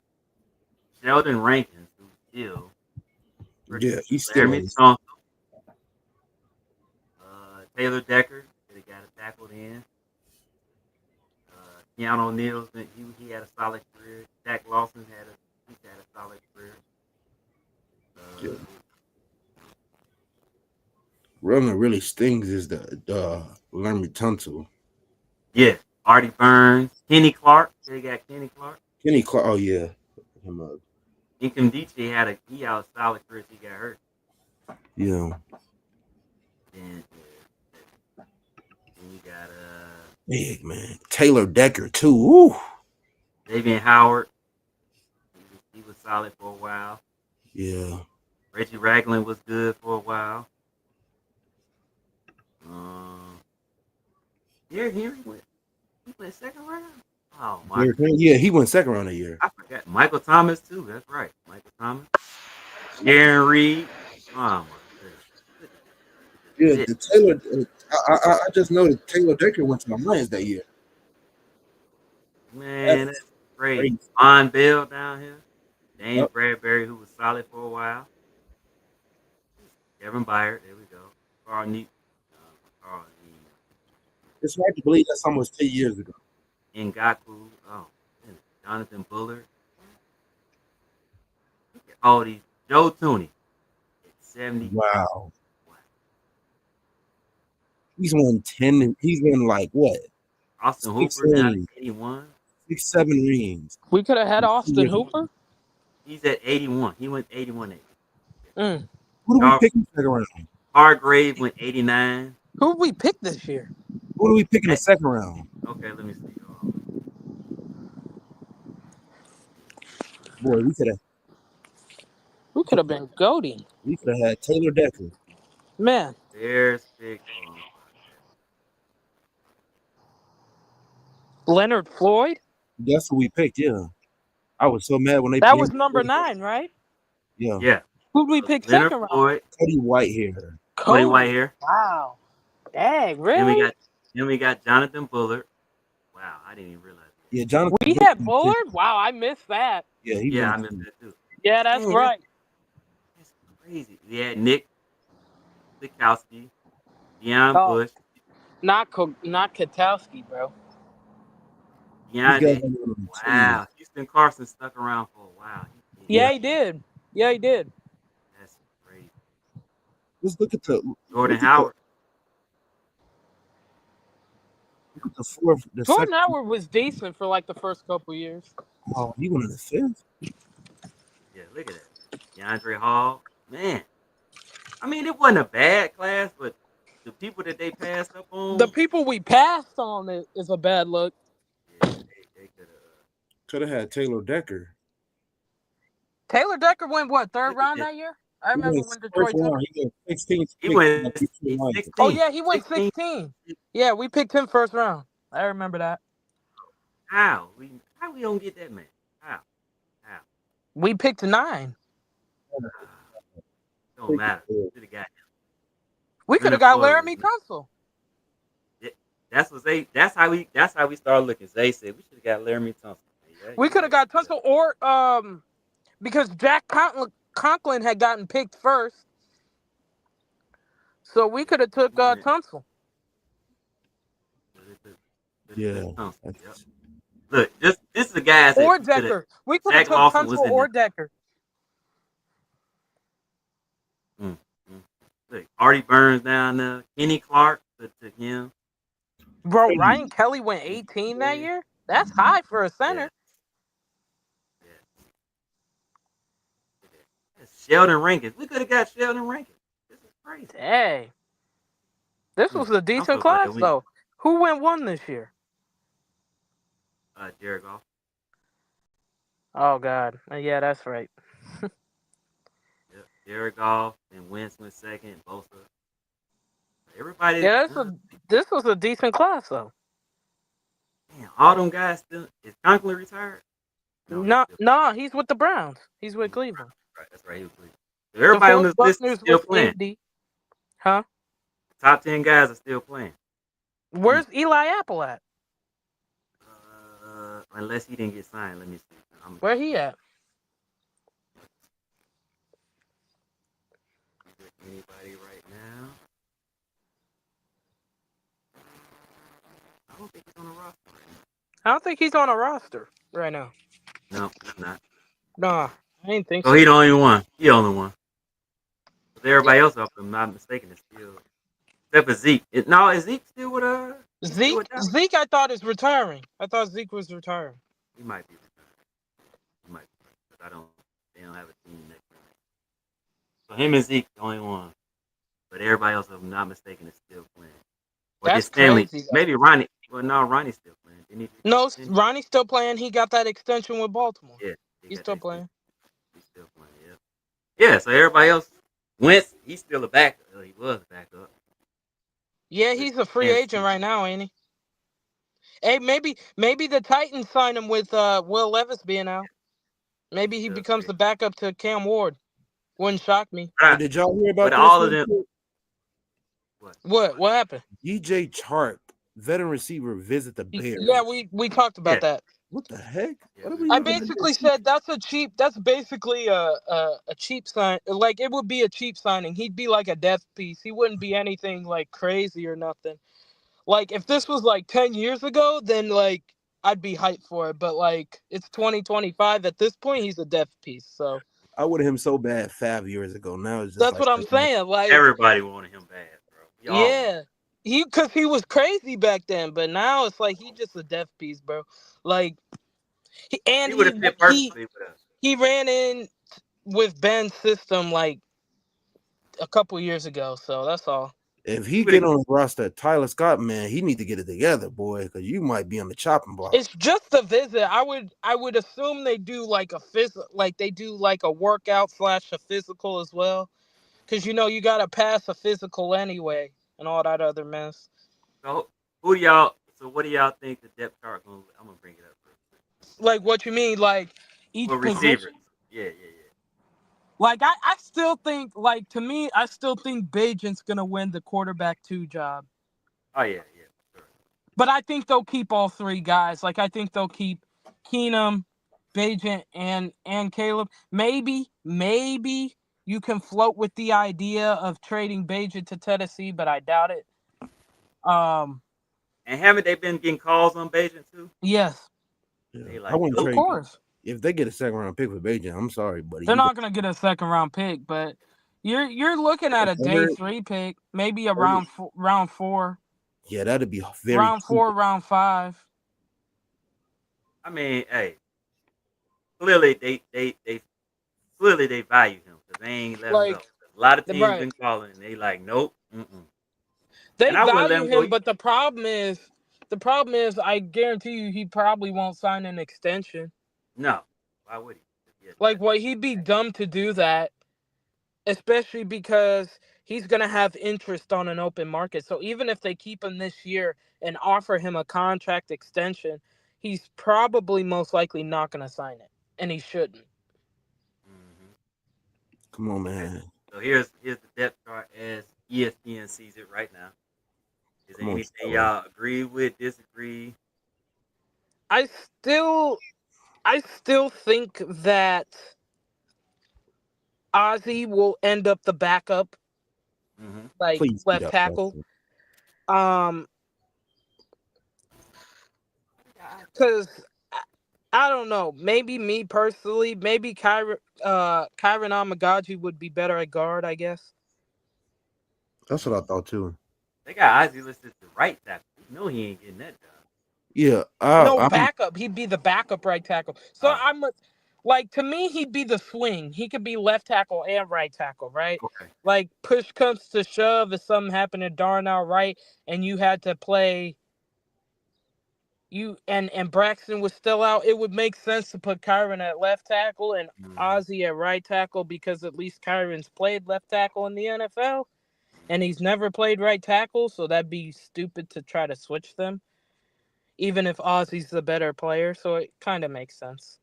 Sheldon Rankins, who's still He's still Laramie Tunsil, Taylor Decker, that he got tackled in. Keanu Neal's he had a solid career. Jack Lawson had a solid career. One that really stings is the Lermy Tunsil. Yeah, Artie Burns, Kenny Clark. They got Kenny Clark. Kenny Clark. Oh yeah, him up. Nkemdiche had a solid career. He got hurt. Yeah. And you got big man Taylor Decker too. Woo. Davian Howard. He was solid for a while. Yeah. Reggie Ragland was good for a while. He went second round. Oh my! Yeah, he went second round a year. I forgot Michael Thomas too. That's right, Michael Thomas. Aaron Reed. Oh my goodness. Yeah, the Taylor. I just know that Taylor Decker went to the Lions that year. Man, that's great. Von Bell down here. James Bradbury, who was solid for a while. Kevin Byard, there we go. Carl Neat. It's hard to believe that's almost 10 years ago. Ngaku. Oh, Jonathan Bullard. Oh, these Joe Tooney at 70. Wow. He's won 10. He's won like what? Austin 6 Hooper down rings, at 81. 6, 7 rings. We could have had in 2 Austin years. Hooper. He's at 81. He went 81. Mm. Who do we Y'all- pick in the second round? Hargrave went 89. Who we picked this year? Who do we pick in the second round? Okay, let me see. Boy, Who could have been Goldie? we could have had Taylor Decker. Man, Bears pick. Leonard Floyd. That's who we picked. Yeah, I was so mad when they. That was number 9, right? Yeah. Yeah. Who did we pick Leonard second round? Floyd, Cody Whitehair. Cody Whitehair. Wow. Dang, Then really? we got Jonathan Bullard. Wow, I didn't even realize that. Yeah, Jonathan. We had Bullard? Wow, I missed that. Yeah, Yeah, I missed that too. Yeah, that's Dang, right. That's crazy. We had Nick Sikowski, Deion Oh. Bush, Not Katowski, bro. DeAndre. Wow, Houston Carson stuck around for a while. Yeah, he did. Yeah, he did. That's crazy. Let's look at the Jordan Howard. Look at the fourth. The Jordan second. Howard was decent for like the first couple years. Oh, he went in the fifth. Yeah, look at that. DeAndre Hall. Man, I mean, it wasn't a bad class, but the people that they passed up on. The people we passed on is a bad look. Yeah, they Could have had Taylor Decker. Taylor Decker went what, third round that year? I remember when Detroit took him. He went 16. He went 16. Oh yeah, he went 16. Yeah, we picked him first round. I remember that. How we don't get that man? How? We picked 9. Don't matter. Should have got him. We could have got Laramie Tunsil. That's how we started looking. Zay said we should have got Laramie Tunsil. Yeah, We could have got Tunsil or because Jack Conklin had gotten picked first. So we could have took Tunsil. Yeah. Yep. Look, this is the guys. Or Decker. We could have took Tunsil or Decker. Look, Artie Burns down there. Kenny Clark took him. Bro, Ryan Kelly went 18 that year? That's high for a center. Yeah. Sheldon Rankins. We could have got Sheldon Rankins. This is crazy. Hey. This was a decent class, though. Who went 1 this year? Jared Goff. Oh, God. Yeah, that's right. Yep. Jared Goff and Wentz went second. Bosa. Everybody. Yeah, this was a decent class, though. Man, all them guys still. Is Conklin retired? No, he's with the Browns. He's with Cleveland. Right, that's right. He was Cleveland. So everybody on this list is still playing. 50. Huh? Top 10 guys are still playing. Where's Eli Apple at? Unless he didn't get signed. Let me see. Where he at? Anybody right now? I don't think he's on a roster right now. I don't think he's on a roster right now. No, he's not. Nah, I ain't think so. He the only one. He the only one. But everybody else, if I'm not mistaken, is still. Except for Zeke. Is Zeke still with Zeke, I thought is retiring. I thought Zeke was retiring. He might be retiring. But they don't have a team next year. So him and Zeke, the only one. But everybody else, if I'm not mistaken, is still playing. Or That's Stanley. crazy. Maybe Ronnie. Well, no, Ronnie's still playing. No, Ronnie's still playing. He got that extension with Baltimore. Yeah. He's still playing. He's still playing, yeah. Yeah, so everybody else, Wentz, he's still a backup. He was a backup. Yeah, he's a free agent right now, ain't he? Hey, maybe the Titans sign him with Will Levis being out. Maybe he becomes the backup to Cam Ward. Wouldn't shock me. Did y'all hear about all of them? What happened? DJ Chark, veteran receiver, visit the Bears. Yeah, we talked about that. What the heck? Yeah. What I basically said that's basically a cheap sign. Like, it would be a cheap signing. He'd be like a depth piece. He wouldn't be anything like crazy or nothing. Like, if this was like 10 years ago, then like I'd be hyped for it. But like, it's 2025 at this point. He's a depth piece. So I wanted him so bad 5 years ago. Now it's just That's like what I'm saying. Like, Everybody wanted him bad, bro. Y'all wanted him. yeah, because he was crazy back then, but now it's like he just a death piece, bro. Like, He would have fit perfectly with us. he ran in with Ben's system like a couple years ago, so that's all. If he get on the roster, Tyler Scott, man, he need to get it together, boy, because you might be on the chopping block. It's just a visit. I would assume they do like a workout / a physical as well, because you gotta pass a physical anyway and all that other mess. So what do y'all think the depth chart gonna? I'm gonna bring it up real quick. Like, what you mean? Like each For position? receivers, yeah. Like, I still think, like, to me, I still think Bajan's gonna win the quarterback 2 job. Oh yeah, for sure. But I think they'll keep all 3 guys. Like, I think they'll keep Keenum, Bajan, and Caleb. Maybe you can float with the idea of trading Bajan to Tennessee, but I doubt it. And haven't they been getting calls on Bajan too? Yes. Yeah. They I wouldn't Of trade. course. If they get a second round pick for Bajan, I'm sorry, buddy. They're not gonna get a second round pick, but you're looking at a day 3 pick, maybe a round 4. Yeah, that'd be very round 4, round 5. I mean, hey, clearly they value him because they ain't let him go. A lot of teams been calling and they like, nope. They value him, but the problem is, I guarantee you, he probably won't sign an extension. No, why would he? Like, he'd be dumb to do that, especially because he's gonna have interest on an open market. So even if they keep him this year and offer him a contract extension, he's probably most likely not gonna sign it, and he shouldn't. Come on, man. So here's the depth chart as ESPN sees it right now. Is there anything y'all agree with, disagree? I still think that Ozzie will end up the backup, like left tackle. Because I don't know. Maybe me personally, maybe Kyron Amagaji would be better at guard, I guess. That's what I thought too. They got Ozzie listed to right tackle. You know he ain't getting that done. Yeah. Backup. He'd be the backup right tackle. So to me, he'd be the swing. He could be left tackle and right tackle, right? Okay. Like, push comes to shove, if something happened to Darnell Wright and you had to play and Braxton was still out, it would make sense to put Kyron at left tackle and Ozzie at right tackle, because at least Kyron's played left tackle in the NFL and he's never played right tackle, so that'd be stupid to try to switch them, even if Ozzie's the better player. So it kind of makes sense.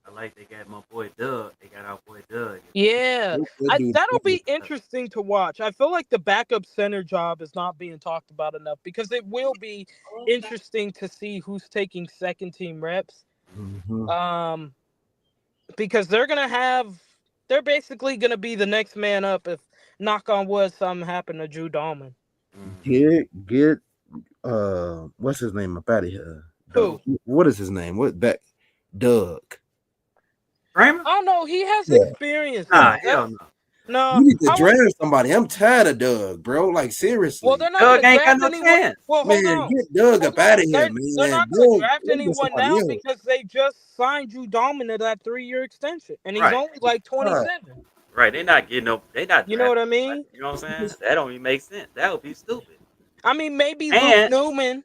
I like they got my boy Doug. They got our boy Doug. Yeah, that'll be interesting to watch. I feel like the backup center job is not being talked about enough, because it will be interesting to see who's taking second team reps. Because they're basically gonna be the next man up if, knock on wood, something happened to Drew Dahlman. Get what's his name up out of here? Who? What is his name? Doug. Kramer? Oh no, he has experience. Nah, hell no. No, you need to draft somebody. I'm tired of Doug, bro. Like, seriously. Well, they're not Doug ain't got no anyone. chance. Well, man, get Doug up out of here, man. They're not going to draft anyone now because they just signed Drew Dahlman to that 3-year extension, and he's only like 27. Right, they're not getting no. They not. You know what I mean? You know what I'm saying? That don't even make sense. That would be stupid. I mean, maybe Luke Newman.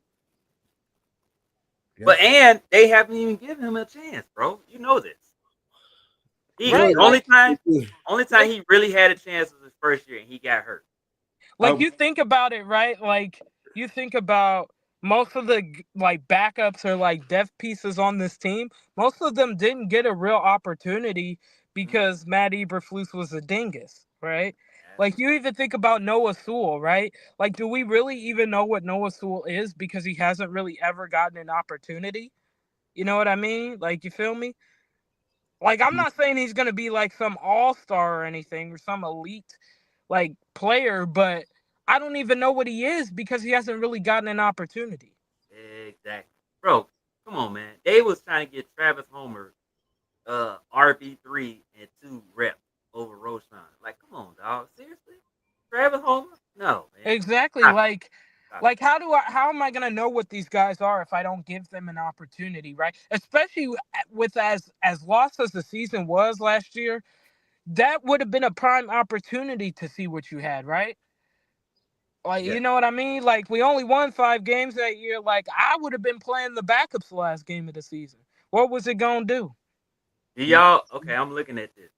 But they haven't even given him a chance, bro. You know this. Only time he really had a chance was his first year, and he got hurt. Like, you think about it, right? Like, you think about most of the backups or depth pieces on this team. Most of them didn't get a real opportunity because Matt Eberflus was a dingus, right? Like, you even think about Noah Sewell, right? Like, do we really even know what Noah Sewell is, because he hasn't really ever gotten an opportunity? You know what I mean? Like, you feel me? Like, I'm not saying he's going to be like some all-star or anything or some elite player, but I don't even know what he is because he hasn't really gotten an opportunity. Exactly. Bro, come on, man. They was trying to get Travis Homer RB3 and 2 reps Exactly. Stop, stop. How am I gonna know what these guys are if I don't give them an opportunity, right? Especially with as lost as the season was last year, that would have been a prime opportunity to see what you had, right? Like, Yeah. you know what I mean? Like, we only won 5 games that year. Like, I would have been playing the backups the last game of the season. What was it gonna do? Do y'all? Okay, I'm looking at this.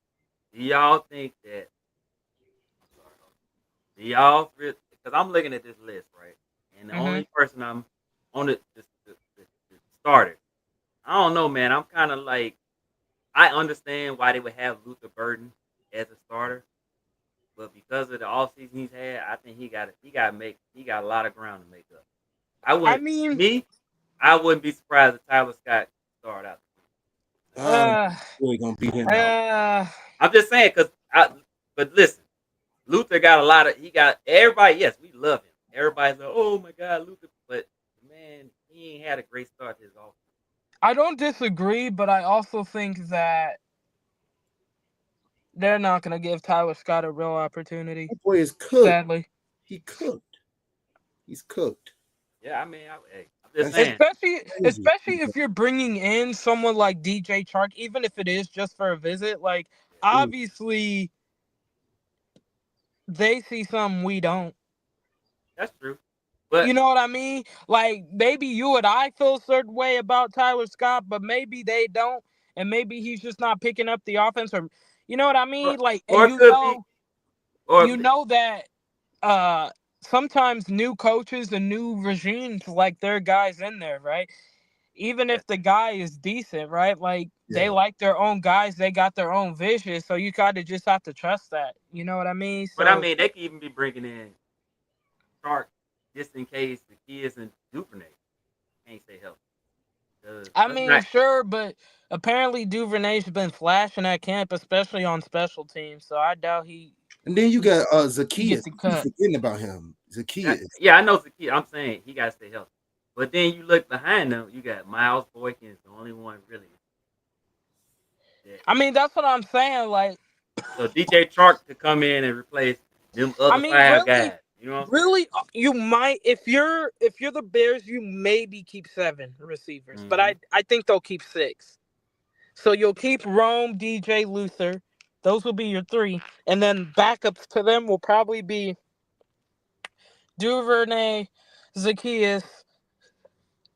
Do y'all think that? I'm sorry. Do y'all? Because I'm looking at this list, right? And the Mm-hmm. only person I'm on the starter. I don't know, man. I'm kind of like I understand why they would have Luther Burden as a starter, but because of the offseason he's had, I think he got a lot of ground to make up. I I wouldn't mean, me, I wouldn't be surprised if Tyler Scott started out. uh, We're gonna beat him out. uh, I'm just saying because but listen, Luther got a lot of he got everybody. Yes, we love him. Everybody's like, oh my God, Luther, but man, he ain't had a great start to his offense. I don't disagree, but I also think that they're not gonna give Tyler Scott a real opportunity. That boy is cooked. Sadly. He cooked. He's cooked. Yeah, I mean, hey, I'm just That's saying. crazy. Especially if you're bringing in someone like DJ Chark, even if it is just for a visit, like Ooh. obviously they see something we don't. That's true, but You know what I mean? Like maybe you and I feel a certain way about Tyler Scott, but maybe they don't, and maybe he's just not picking up the offense, or you know what I mean? Like, and or it could be, or you know that uh sometimes new coaches and new regimes like their guys in there, right? Even yeah. if the guy is decent, right? Like they Yeah. like their own guys, they got their own vision, so you kind of just have to trust that. You know what I mean? But I So mean, they could even be bringing in Chark just in case the kids and Duvernay can't stay healthy. 'Cause I let's mean, not. sure, but apparently Duvernay's been flashing at camp, especially on special teams. So I doubt And then you he got he get Zacchaeus. the You cut. forgetting about him. Zacchaeus. Yeah, I know it's a kid. I'm saying he got to stay healthy. But then you look behind them, you got Miles Boykin is the only one really. That, I mean, that's what I'm saying. Like, so DJ Chark to come in and replace them I other mean, five guys. You know what I'm saying? really, you might if you're the Bears, you maybe keep 7 receivers, but Mm-hmm. I think they'll keep 6. So you'll keep Rome, DJ, Luther. Those will be your 3, and then backups to them will probably be Duvernay, Zacchaeus,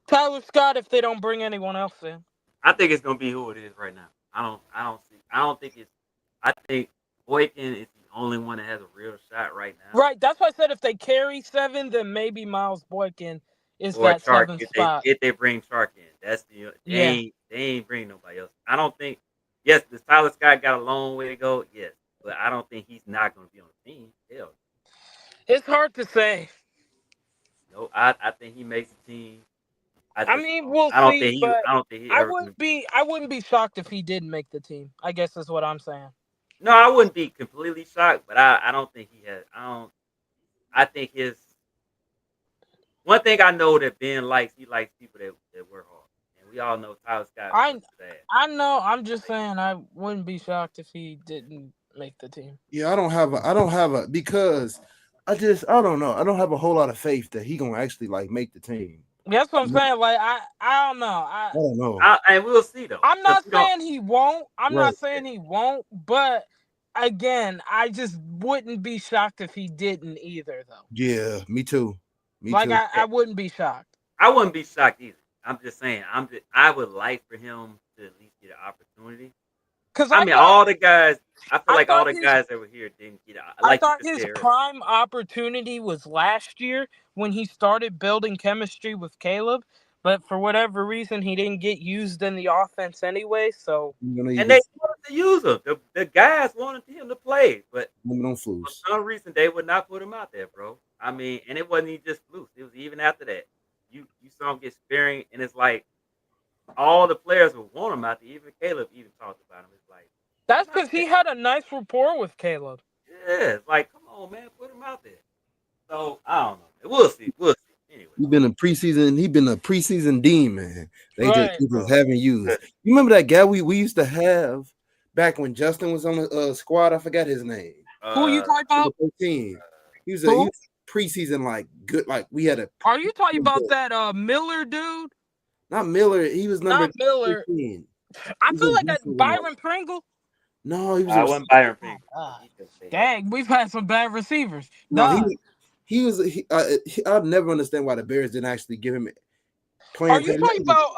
Tyler Scott if they don't bring anyone else in. I think it's gonna be who it is right now. I don't think it's. I think Boykin is the only one that has a real shot right now. Right, that's why I said if they carry 7, then maybe Miles Boykin is Or that Chark 7th spot. if they bring Chark in. That's Yeah. they ain't bring nobody else. I don't think. Yes, this Tyler Scott got a long way to go. Yes, but I don't think he's not gonna be on the team. Hell, It's hard to say. no. I think he makes the team. I mean, we'll I don't see, think he. but I don't think he ever gonna. I wouldn't be shocked if he didn't make the team. I guess is what I'm saying. No, I wouldn't be completely shocked, but I don't think he has. I don't. I think his one thing I know that Ben likes, he likes people that work hard, and we all know Tyler Scott I works bad. I know. I'm just saying I wouldn't be shocked if he didn't make the team. Yeah, I don't have a because I don't know. I don't have a whole lot of faith that he gonna actually like make the team. That's what I'm saying. Like I don't know. I don't know. And we'll see though. I'm 'Cause not we don't- saying he won't. I'm Right. not saying he won't. But again, I just wouldn't be shocked if he didn't either, though. Yeah, me too. Me Like too. I wouldn't be shocked. I wouldn't be shocked either. I'm just saying. I would like for him to at least get an opportunity. Because I mean, all the guys. I feel I like all thought the guys that were here didn't get. I Like thought you just his said earlier. prime opportunity was last year when he started building chemistry with Caleb. But for whatever reason, he didn't get used in the offense anyway. So And they wanted to use him. The guys wanted him to play, but on for fools. some reason they would not put him out there, bro. I mean, and it wasn't even just Flus. It was even after that. You saw him get sparing, and it's like all the players would want him out there. Even Caleb even talked about him. It's like that's because he had a nice rapport with Caleb. yeah, it's like come on, man, put him out there. So I don't know. We'll see. We'll see. Anyway, He been a preseason dean, man. They Right. just haven't used. You remember that guy we used to have back when Justin was on the squad? I forgot his name. Who you talking about? Number 13. He was Who? preseason like good. Like we had a Are you talking about that Miller dude? not Miller. He was number Not Miller. 15. I He's feel in like Buffalo. Byron Pringle. No, he was I a wasn't Byron Pringle. God. He just say that. Dang, we've had some bad receivers. no. Duh. I'll never understand why the Bears didn't actually give him Are playing you time. talking about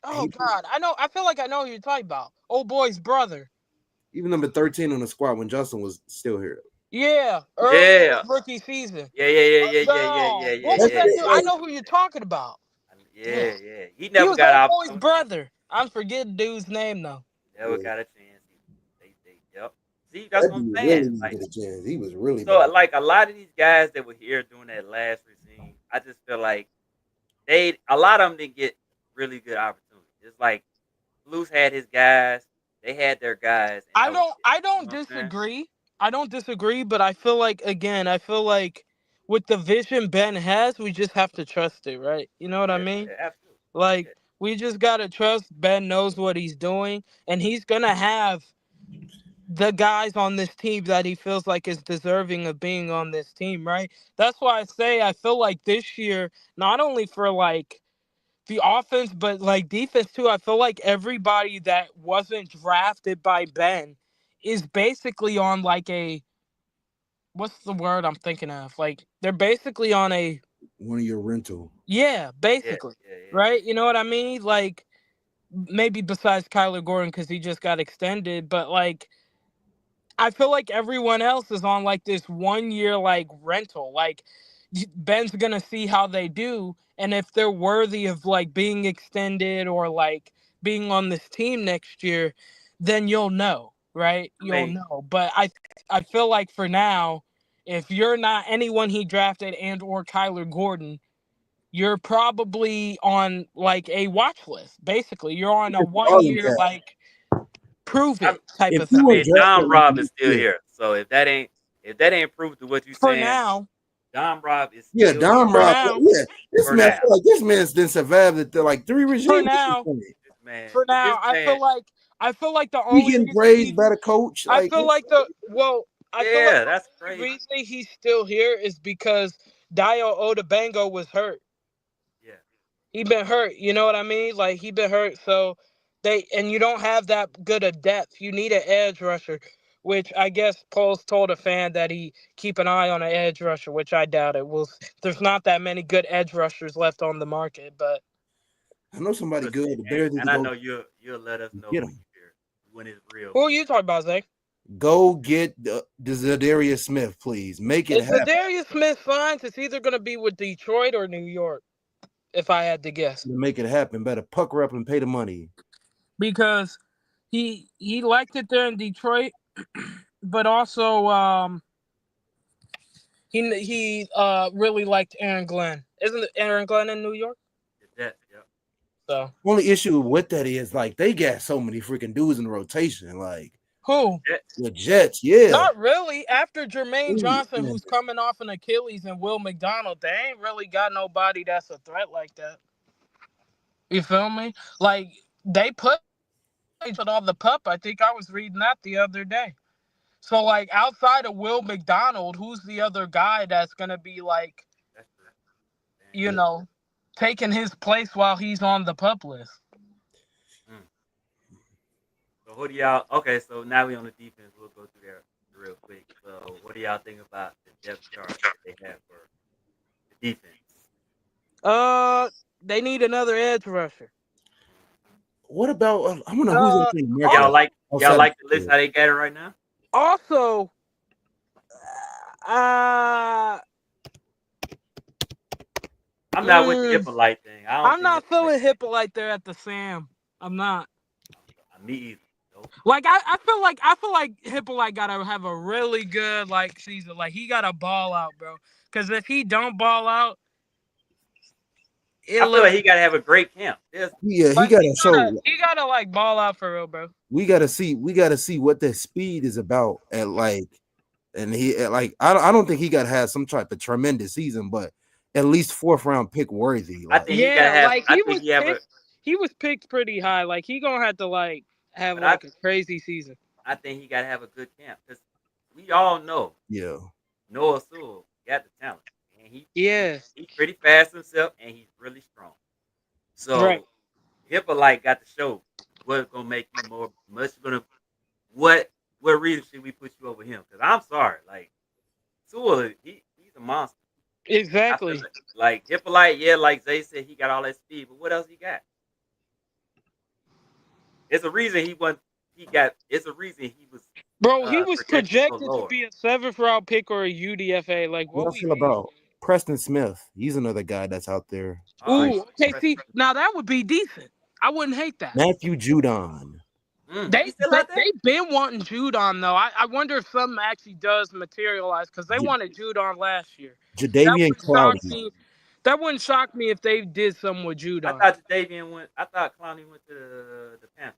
oh He- God, I feel like I know who you're talking about. Old boy's brother. Even number 13 on the squad when Justin was still here. Yeah, early Yeah. rookie season. Yeah. What was that dude? I know who you're talking about. Yeah. He He never was got old out. boy's brother. I'm forgetting dude's name though. Never Yeah. got a chance. Yep. See, that's That what I'm dude saying. really didn't Like, get a chance. He was really so, bad. like, a lot of these guys that were here during that last regime, I just feel like a lot of them didn't get really good opportunities. It's like Blues had his guys, they had their guys. And I that was don't it. I You don't know what I'm saying? disagree. I don't disagree, but I feel like with the vision Ben has, we just have to trust it, right? You know what I mean? Yeah, absolutely. Like Yeah. we just gotta trust Ben knows what he's doing, and he's gonna have the guys on this team that he feels like is deserving of being on this team, right? That's why I say I feel like this year, not only for like the offense, but like defense too, I feel like everybody that wasn't drafted by Ben is basically on like a what's the word I'm thinking of? Like they're basically on a One of your rental. yeah, Yeah. basically. Right? You know what I mean? Like maybe besides Kyler Gordon because he just got extended, but like I feel like everyone else is on like this 1 year like rental. Like Ben's gonna see how they do, and if they're worthy of like being extended or like being on this team next year, then you'll know, right? I You'll mean, know. But I feel like for now, if you're not anyone he drafted and or Kyler Gordon, you're probably on like a watch list. Basically, you're on a All of 1 year that. like prove I, it type If of you thing. were Dom Rob is drafted, still yeah, here. So if that ain't proof to what you For saying, now, Dom Rob is yeah, still here Dom for Rob, now, yeah, this for man, I now. feel like this man's been survived at like 3 for regimes. now, for This now, man, I feel like the He only getting reason praised by the coach. I Like, feel like I feel like yeah, the that's only crazy. reason he's still here is because Dio Odabango was hurt. Yeah, He been hurt, you know what I mean? Like he been hurt, so and you don't have that good a depth. You need an edge rusher, which I guess Poles told a fan that he keep an eye on an edge rusher, which I doubt it. There's not that many good edge rushers left on the market, but I know somebody we'll see. good. The Bears need And to I go know you'll let us know get when him. it's real. who are you talking about, Zay? Go get the Zadarius Smith, please. Make it If happen. Zadarius Smith signs, it's either going to be with Detroit or New York, if I had to guess. To make it happen, better pucker up and pay the money. Because he liked it there in Detroit, but also he really liked Aaron Glenn. Isn't it Aaron Glenn in New York? Yeah. So Only issue with that is like they got so many freaking dudes in the rotation. Like who? the Jets, yeah. Not really. After Jermaine Johnson, Yeah. who's coming off an Achilles, and Will McDonald, they ain't really got nobody that's a threat like that. You feel me? Like they put on the pup. I think I was reading that the other day. So like outside of Will McDonald, who's the other guy that's gonna be like, That's true. you know, taking his place while he's on the pup list? So who do y'all? Okay, so now we on the defense. We'll go through there real quick. So what do y'all think about the depth chart that they have for the defense? They need another edge rusher. What about I wonder who's Uh, in Y'all like outside of the list how they got it right now? Also, I'm not with the Hippolyte thing. I'm not feeling Hippolyte there at the Sam. I'm not. Me either. Nope. Like I feel like Hippolyte gotta have a really good like season. Like he gotta ball out, bro. Because if he don't ball out, I feel like he gotta have a great camp. he gotta show. He gotta like ball out for real, bro. We gotta see what that speed is about at like, and he like I don't think he gotta have some type of tremendous season, but at least 4th round pick worthy. I think he gotta have. He was picked pretty high. Like he gonna have to like have like a crazy season. I think he gotta have a good camp because we all know. Yeah. Noah Sewell got the talent, and Yeah. he's pretty fast himself, and he's really strong. Right. So Hippolyte got to show what's gonna make you more much gonna what reason should we put you over him? Because I'm sorry, like Tua, he's a monster. I feel Exactly. like Hippolyte, yeah, like Zay said, he got all that speed, but what else he got? It's a reason he won. He got. It's a reason he was Bro, he was projected so projected to lower. be a 7th round pick or a UDFA. Like, What what I we feel mean? about Preston Smith? He's another guy that's out there. Oh, Like Ooh, okay. See, now that would be decent. I wouldn't hate that. Matthew Judon. He's still They out there. they've been wanting Judon though. I wonder if something actually does materialize because they J- wanted Judon last year. That Jadavian wouldn't shock Clowney. me. That wouldn't shock me if they did something with I Judon. thought Davian went. I thought Clowney went to the Panthers.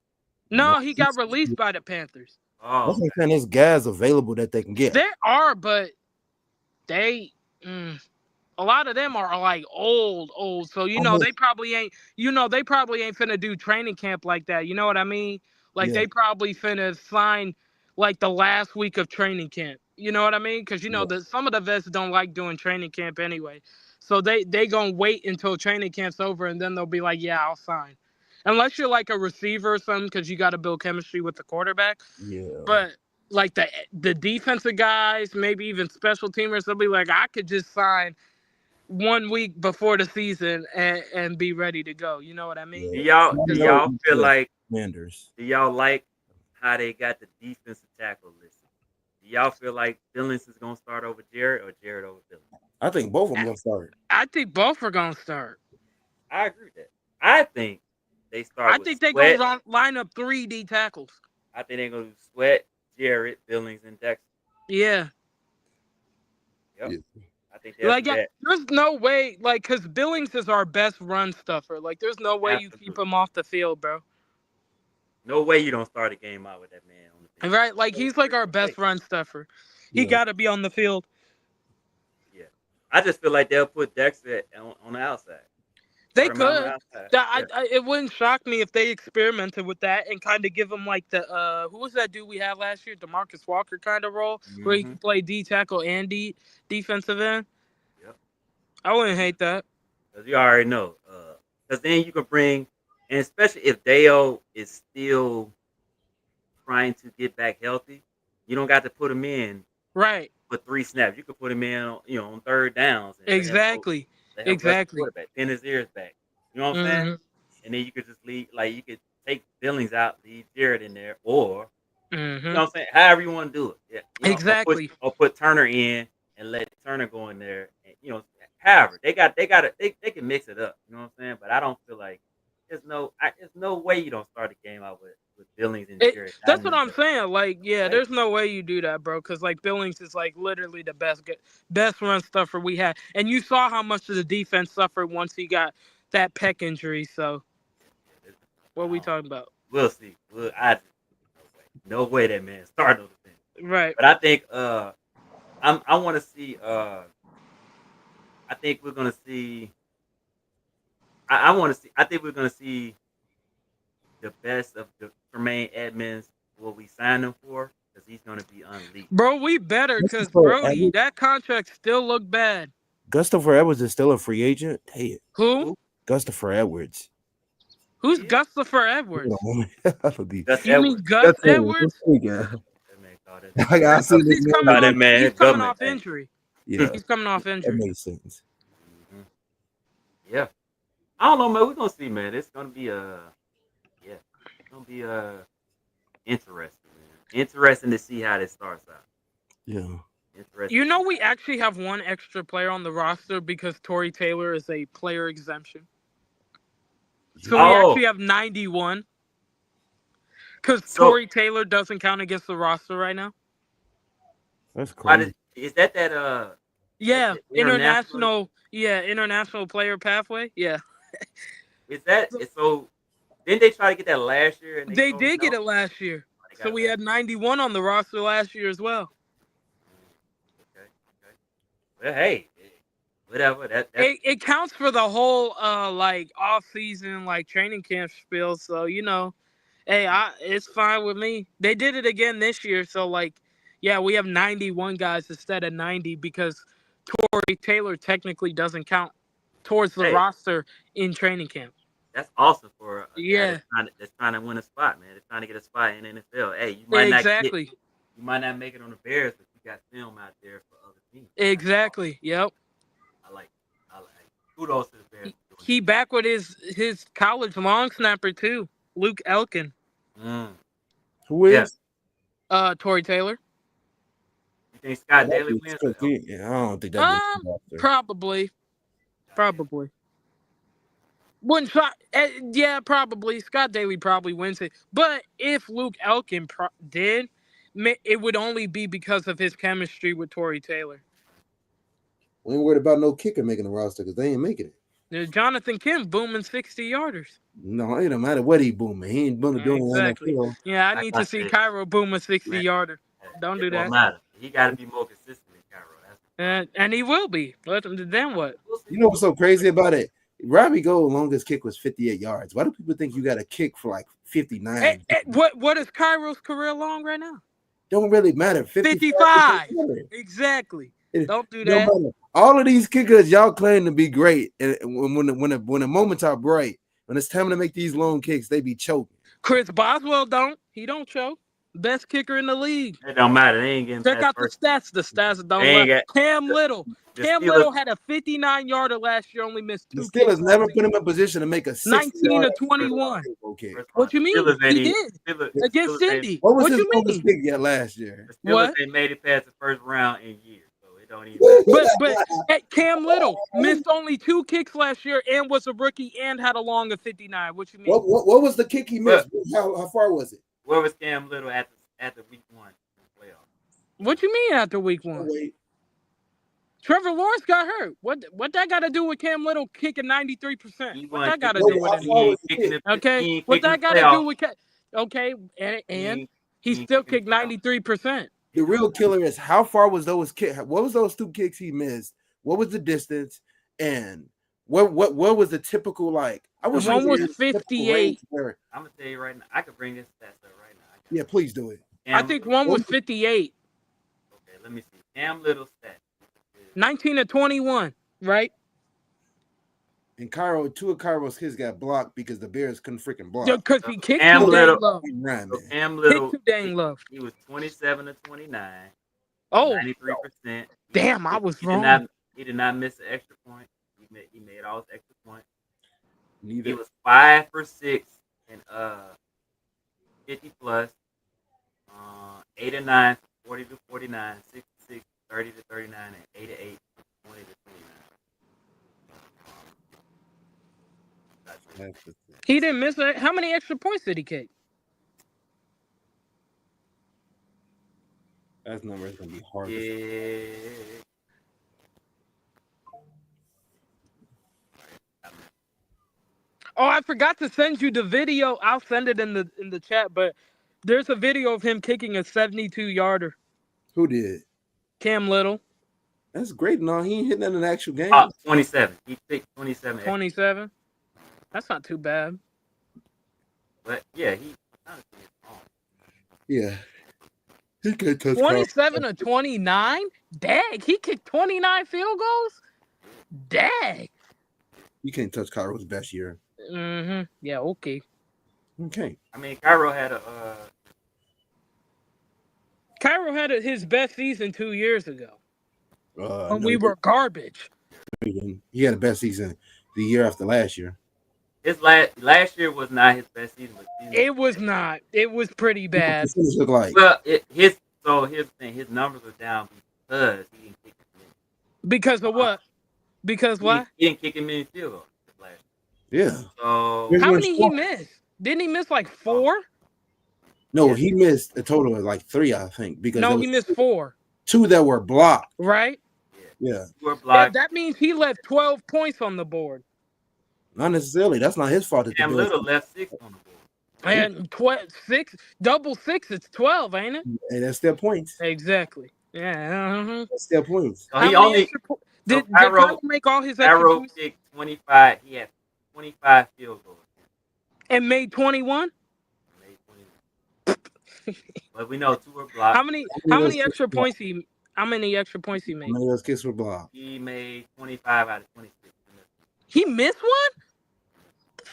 No, No, he got released by the Panthers. Oh, that's what I'm okay. saying. There's guys available that they can get. There are, but they. A lot of them are like old. So Almost, they probably ain't. They probably ain't finna do training camp like that. You know what I mean? Like yeah, they probably finna sign like the last week of training camp. You know what I mean? Because yeah, some of the vets don't like doing training camp anyway. So they gonna wait until training camp's over and then they'll be like, yeah, I'll sign. Unless you're like a receiver or something, because you got to build chemistry with the quarterback. yeah. But like the defensive guys, maybe even special teamers, they'll be like, I could just sign 1 week before the season and be ready to go. You know what I mean? Yeah. Do No, y'all feel yeah, like Commanders. do y'all like how they got the defensive tackle listed? Do y'all feel like Billings is gonna start over Jared or Jared over Billings? I think both of them gonna start. I think both are gonna start. I agree with that. I think they start I with think they Sweat. gonna line up 3 D tackles. I think they're gonna do Sweat, Jared, Billings, and Dexter. Yeah. Yep. Yeah. I think that's Like that. there's no way, like, because Billings is our best run stuffer. Like, there's no way you keep Absolutely. him off the field, bro. No way you don't start a game out with that man on the field. Right? Like, he's like our best run stuffer. He Yeah. got to be on the field. Yeah. I just feel like they'll put Dexter on the outside. They Start him out on the could. outside. That Yeah. it wouldn't shock me if they experimented with that and kind of give him like the who was that dude we had last year, DeMarcus Walker kind of role where he Mhm. can play D tackle and defensive end. Yep. I wouldn't hate that. Because you already know. Because then you can bring, and especially if Dale is still trying to get back healthy, you don't got to put him in Right. for 3 snaps. You could put him in, on third downs. And Exactly. let him rush the Exactly. quarterback, pin his ears back. You know what I'm saying? Mm-hmm. And then you could just leave, like you could take Billings out, leave Jared in there, or Mm-hmm. you know what I'm saying? However you want to do it. Yeah. Exactly. Or put Turner in and let Turner go in there. And, however, they can mix it up. You know what I'm saying? But I don't feel like there's no way you don't start a game out with Billings and Jared. That's what I'm saying. Like, yeah, there's no way you do that, bro. Because like Billings is like literally the best run stuffer we had, and you saw how much of the defense suffered once he got that pec injury. So, what are we talking about? We'll see. No way that man started on the bench. Right. But I think I want to see. I think we're gonna see. I want to see. I think we're gonna see the best of the Tremaine Edmonds. What we signed him for, because he's gonna be unleashed. Bro, we better because Brody, that contract still look bad. Christopher Edwards is still a free agent. Hey, Who? Christopher Edwards. Who's Christopher Edwards? You mean Gus Edwards? I got He's coming off injury. Yeah, he's coming off injury. That makes sense. Mm-hmm. Yeah, I don't know, man. We're gonna see, man. It's gonna be interesting, man. Interesting to see how this starts out. Yeah. You know, we actually have one extra player on the roster because Tory Taylor is a player exemption. So we actually have 91. Because Tory Taylor doesn't count against the roster right now. That's crazy. Is that yeah, international player pathway? Yeah. Is that so? Didn't they try to get that last year? And they did get it last year. So we had 91 on the roster last year as well. Okay. Well, hey, whatever. It counts for the whole like off season, like training camp spiel. So hey, it's fine with me. They did it again this year, so like, yeah, we have 91 guys instead of 90 because Tory Taylor technically doesn't count towards the Hey. roster in training camp. That's awesome for a guy Yeah. that's trying to win a spot, man. They're trying to get a spot in the NFL. Hey, you might Exactly. you might not make it on the Bears, but you got film out there for other teams. Exactly. Yep. I like kudos to the Bears. He back with his college long snapper too, Luke Elkin. Who is? Tory Taylor. You think Scott Daly wins? Yeah, I don't think that. Probably. Wouldn't shot. Yeah, probably. Scott Daly probably wins it. But if Luke Elkin did, it would only be because of his chemistry with Tory Taylor. We ain't worried about no kicker making the roster because they ain't making it. There's Jonathan Kim booming 60-yarders. No, it don't matter what he booming. He ain't booming doing exactly. NFL. Yeah, I need to see Cairo boom a 60-yarder. Don't do that. Matter. He got to be more consistent than Cairo. And he will be. Then what? You know what's so crazy about it? Robbie Gold's longest kick was 58 yards. Why do people think you got to kick for like 59? What is Cairo's career long right now? Don't really matter. 55. Exactly. Don't do that. No, all of these kickers, y'all claim to be great, and when the moments are bright, when it's time to make these long kicks, they be choking. Chris Boswell don't. He don't choke. Best kicker in the league. It don't matter. They ain't getting. Check out the stats. The stats don't lie. Cam Little. Cam Little had a 59-yarder last year. Only missed 2 The Steelers kicks never put him in position to make a 19 to 21. Okay. What you mean? He did against Cindy. What was what his you longest kick yet last year? The Steelers they made it past the first round in years. Don't even but Cam Little missed only 2 kicks last year and was a rookie and had a long of 59. What you mean? What was the kick he missed? How far was it? Where was Cam Little at the week 1 playoff? What you mean after week 1? Wait. Trevor Lawrence got hurt. What that got to do with Cam Little kicking 93%? What that got to do with it? Okay. What that got to do with and he still kicked 93%. The real killer is how far was those kicks? What was those 2 kicks he missed? What was the distance? And what was the typical like? One was 58. I'm gonna tell you right now. I could bring this stats up right now. Yeah, please do it. I think one was 58. Okay, let me see. Cam Little stats. 19 to 21, right? And 2 of Cairo's kids got blocked because the Bears couldn't freaking block. Because he kicked too dang low. Cam Little, kicked too dang low. He was 27 to 29. Oh, 93%. Damn, I was wrong. He did not miss an extra point. He made all his extra points. Neither. He was 5 for 6 and 50 plus. 8 and 9, 40 to 49, 66, 30 to 39, and 8 to 8, 20 to 29. He didn't miss it. How many extra points did he kick? That number is gonna be hard. Yeah. Oh, I forgot to send you the video. I'll send it in the chat, but there's a video of him kicking a 72-yarder. Who did? Cam Little. That's great. No, he ain't hitting that in an actual game. 27. He picked 27. 27. That's not too bad. But yeah, yeah. He could touch 27 to 29? Dang, he kicked 29 field goals? Dang. You can't touch Cairo's best year. Mm-hmm. Yeah, okay. Okay. I mean, Cairo had his best season 2 years ago. When we were garbage. He had the best season the year after last year. His last year was not his best season. It was not. It was pretty bad. What look like? Well, here's the thing. His numbers were down because he didn't kick as many. Because of what? Because what? He didn't kick as many field goals last year. Yeah. So how many he missed? Didn't he miss like 4? No, he missed a total of like 3, I think. Because he missed 4. 2 that were blocked. Right? Yeah. Were blocked. That means he left 12 points on the board. Not necessarily. That's not his fault. Cam Little left 6 on the board. And 6, double 6, it's 12, ain't it? And that's still points. Exactly. Yeah. That's still points. So he only did Cairo make all his extra points? Kicked 25. He had 25 field goals. And made 21? But we know 2 were blocked. How many extra points How many extra points he How made? many of those kicks were blocked? He made 25 out of 26. He missed one?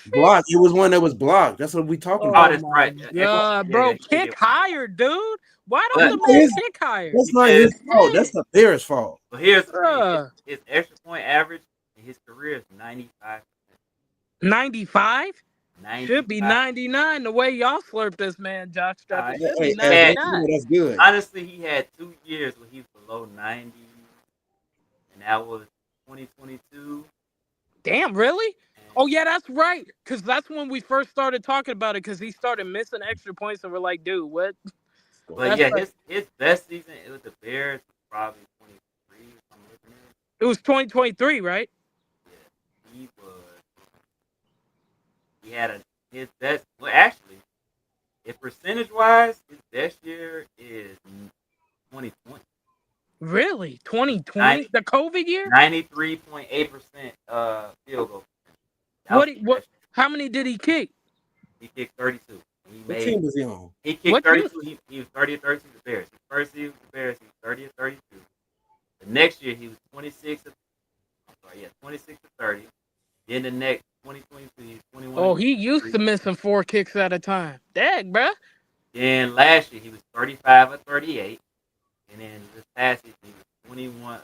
Blocked. It was one that was blocked. That's what we talking Oh, Oh about. that's my right. god, Yeah, bro. yeah, he Kick did. higher, dude. Why That's don't But the not man his, kick higher? that's not his fault. That's Shit. the Bears' fault. But here's the thing: Bruh. his extra point average in his career is 95. 95? Should be 95. 99 the way y'all slurp this man, Josh All Strap. It right. should Hey, be He as had, 99. that's good. honestly, he had 2 years where he was below 90, and that was 2022. Damn, really? And, Oh, yeah, that's right. Because that's when we first started talking about it because he started missing extra points and we're like, dude, what? but That's yeah, right. his best season it was the Bears was probably 23. If I'm looking at it. It was 2023, right? Yeah, he had his best. Well, actually, if percentage wise, his best year is 2020. Really? 2020? 90, The COVID year? 93.8% field goal. That was his What? best How many did he kick? year. He kicked 32. He What made team was he on? he kicked What team? 32. He was 30 or 32 with the Bears. His first year with the Bears, he was 30 or 32. The next year he was 26. I'm sorry, yeah, 26 to 30. Then the next 2022, he was 21. Oh, he used to missing 4 kicks at a time. Dang, bruh. Then last year he was 35 or 38. And then this past season he was 21 or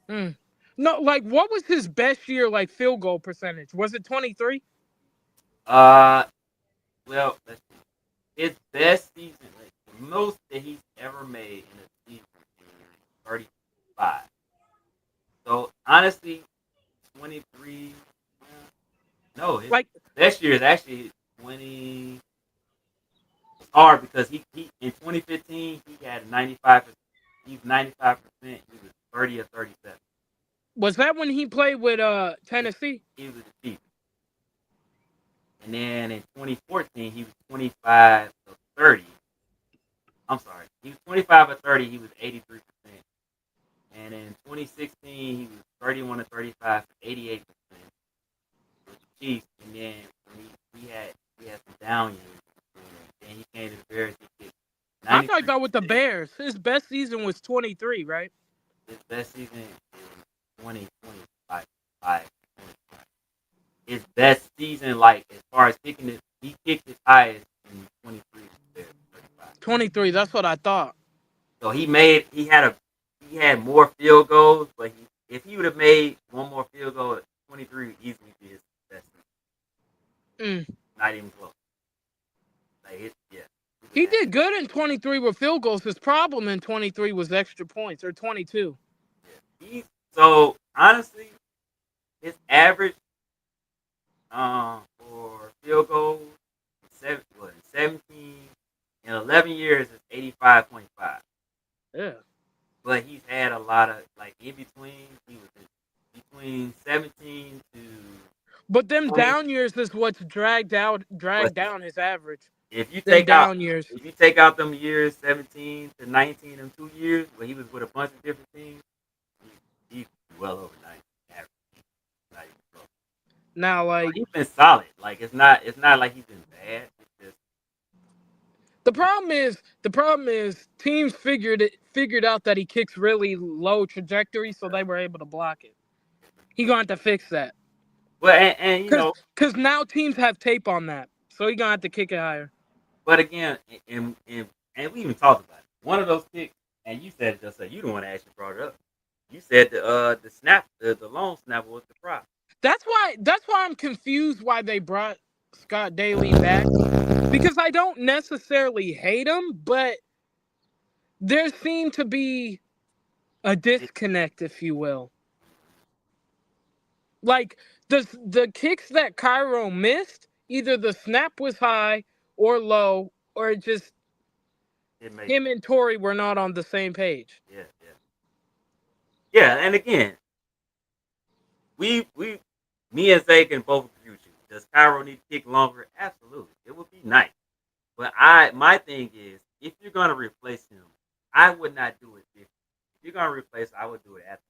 25. No, like, what was his best year, like, field goal percentage? Was it 23? Well, let's see. His best season, like the most that he's ever made in a season is 35. So honestly, 23. No, his Like, best year is actually 20. It's hard because he in 2015 he had 95. He's 95%. He was 30 or 37. was that when he played with Tennessee? He was a chief. And then in 2014 he was 25 or 30. I'm sorry. He was 25 or 30. He was 83%. And in 2016, he was 31 or 35 for 88% with the Chiefs. And then when he had some down years. And then he came to the Bears. He kicked I'm talking about with the 93%. Bears. His best season was 23, right? His best season is 2025. His best season, like as far as kicking it, he kicked his highest in 23 with the Bears, 35. 23, that's what I thought. So he had more field goals, but if he would have made one more field goal, 23 would easily be his best season. Not even close. Like He did good in 23 with field goals. His problem in 23 was extra points, or 22. So honestly, his average for field goals in 17 in 11 years is 85.5. Yeah. But he's had a lot of like in between. He was in between 17 to. But them 20. down years is what's dragged down his average. If you Them take out down years. if you take out them years 17 to 19, them 2 years where he was with a bunch of different teams, he's well over 90 average. Not even close. Now, like, He's been solid. Like it's not like he's been bad. It's just the problem is teams figured out that he kicks really low trajectory, so they were able to block it. He gonna have to fix that. well, and you know, Cause now teams have tape on that, so he gonna have to kick it higher. but again, and we even talked about it. One of those kicks, and you said it just you don't want to actually brought it up. You said the snap, the long snapper was the prop. That's why I'm confused why they brought Scott Daly back, because I don't necessarily hate him, but there seemed to be a disconnect, if you will. Like the kicks that Cairo missed, either the snap was high or low, or it just him and Torrey were not on the same page. Yeah. And again, me and Zay can both agree with you. Does Cairo need to kick longer? Absolutely, it would be nice. But my thing is, if you're gonna replace him, I would not do it. If you're gonna replace, I would do it after.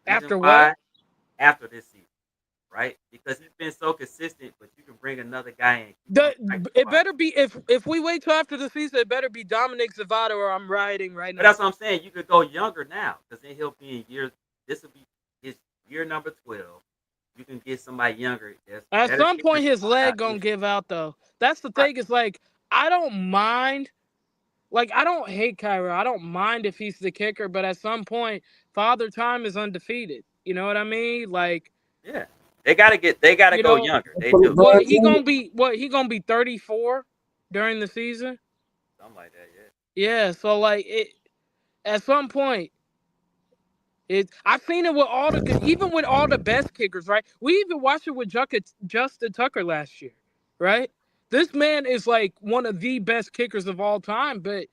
After what? After this season, right? Because he's been so consistent, but you can bring another guy in. It better be if we wait till after the season, it better be Dominic Zavada or I'm riding right But now. that's what I'm saying. You could go younger now, because then he'll be in year. This will be his year number 12. You can get somebody younger. At Better some point, kickers his than what leg got gonna injured. give out though. That's the Right. thing. Is like I don't mind. Like I don't hate Kyra. I don't mind if he's the kicker, but at some point, Father Time is undefeated. You know what I mean? Like Yeah, they gotta you go know younger. They For do what LeBron he James, gonna be? What he gonna be 34 during the season? something like that. Yeah. Yeah. So like it at some point. I've seen it with even with all the best kickers, right? We even watched it with Justin Tucker last year, right? This man is like one of the best kickers of all time, but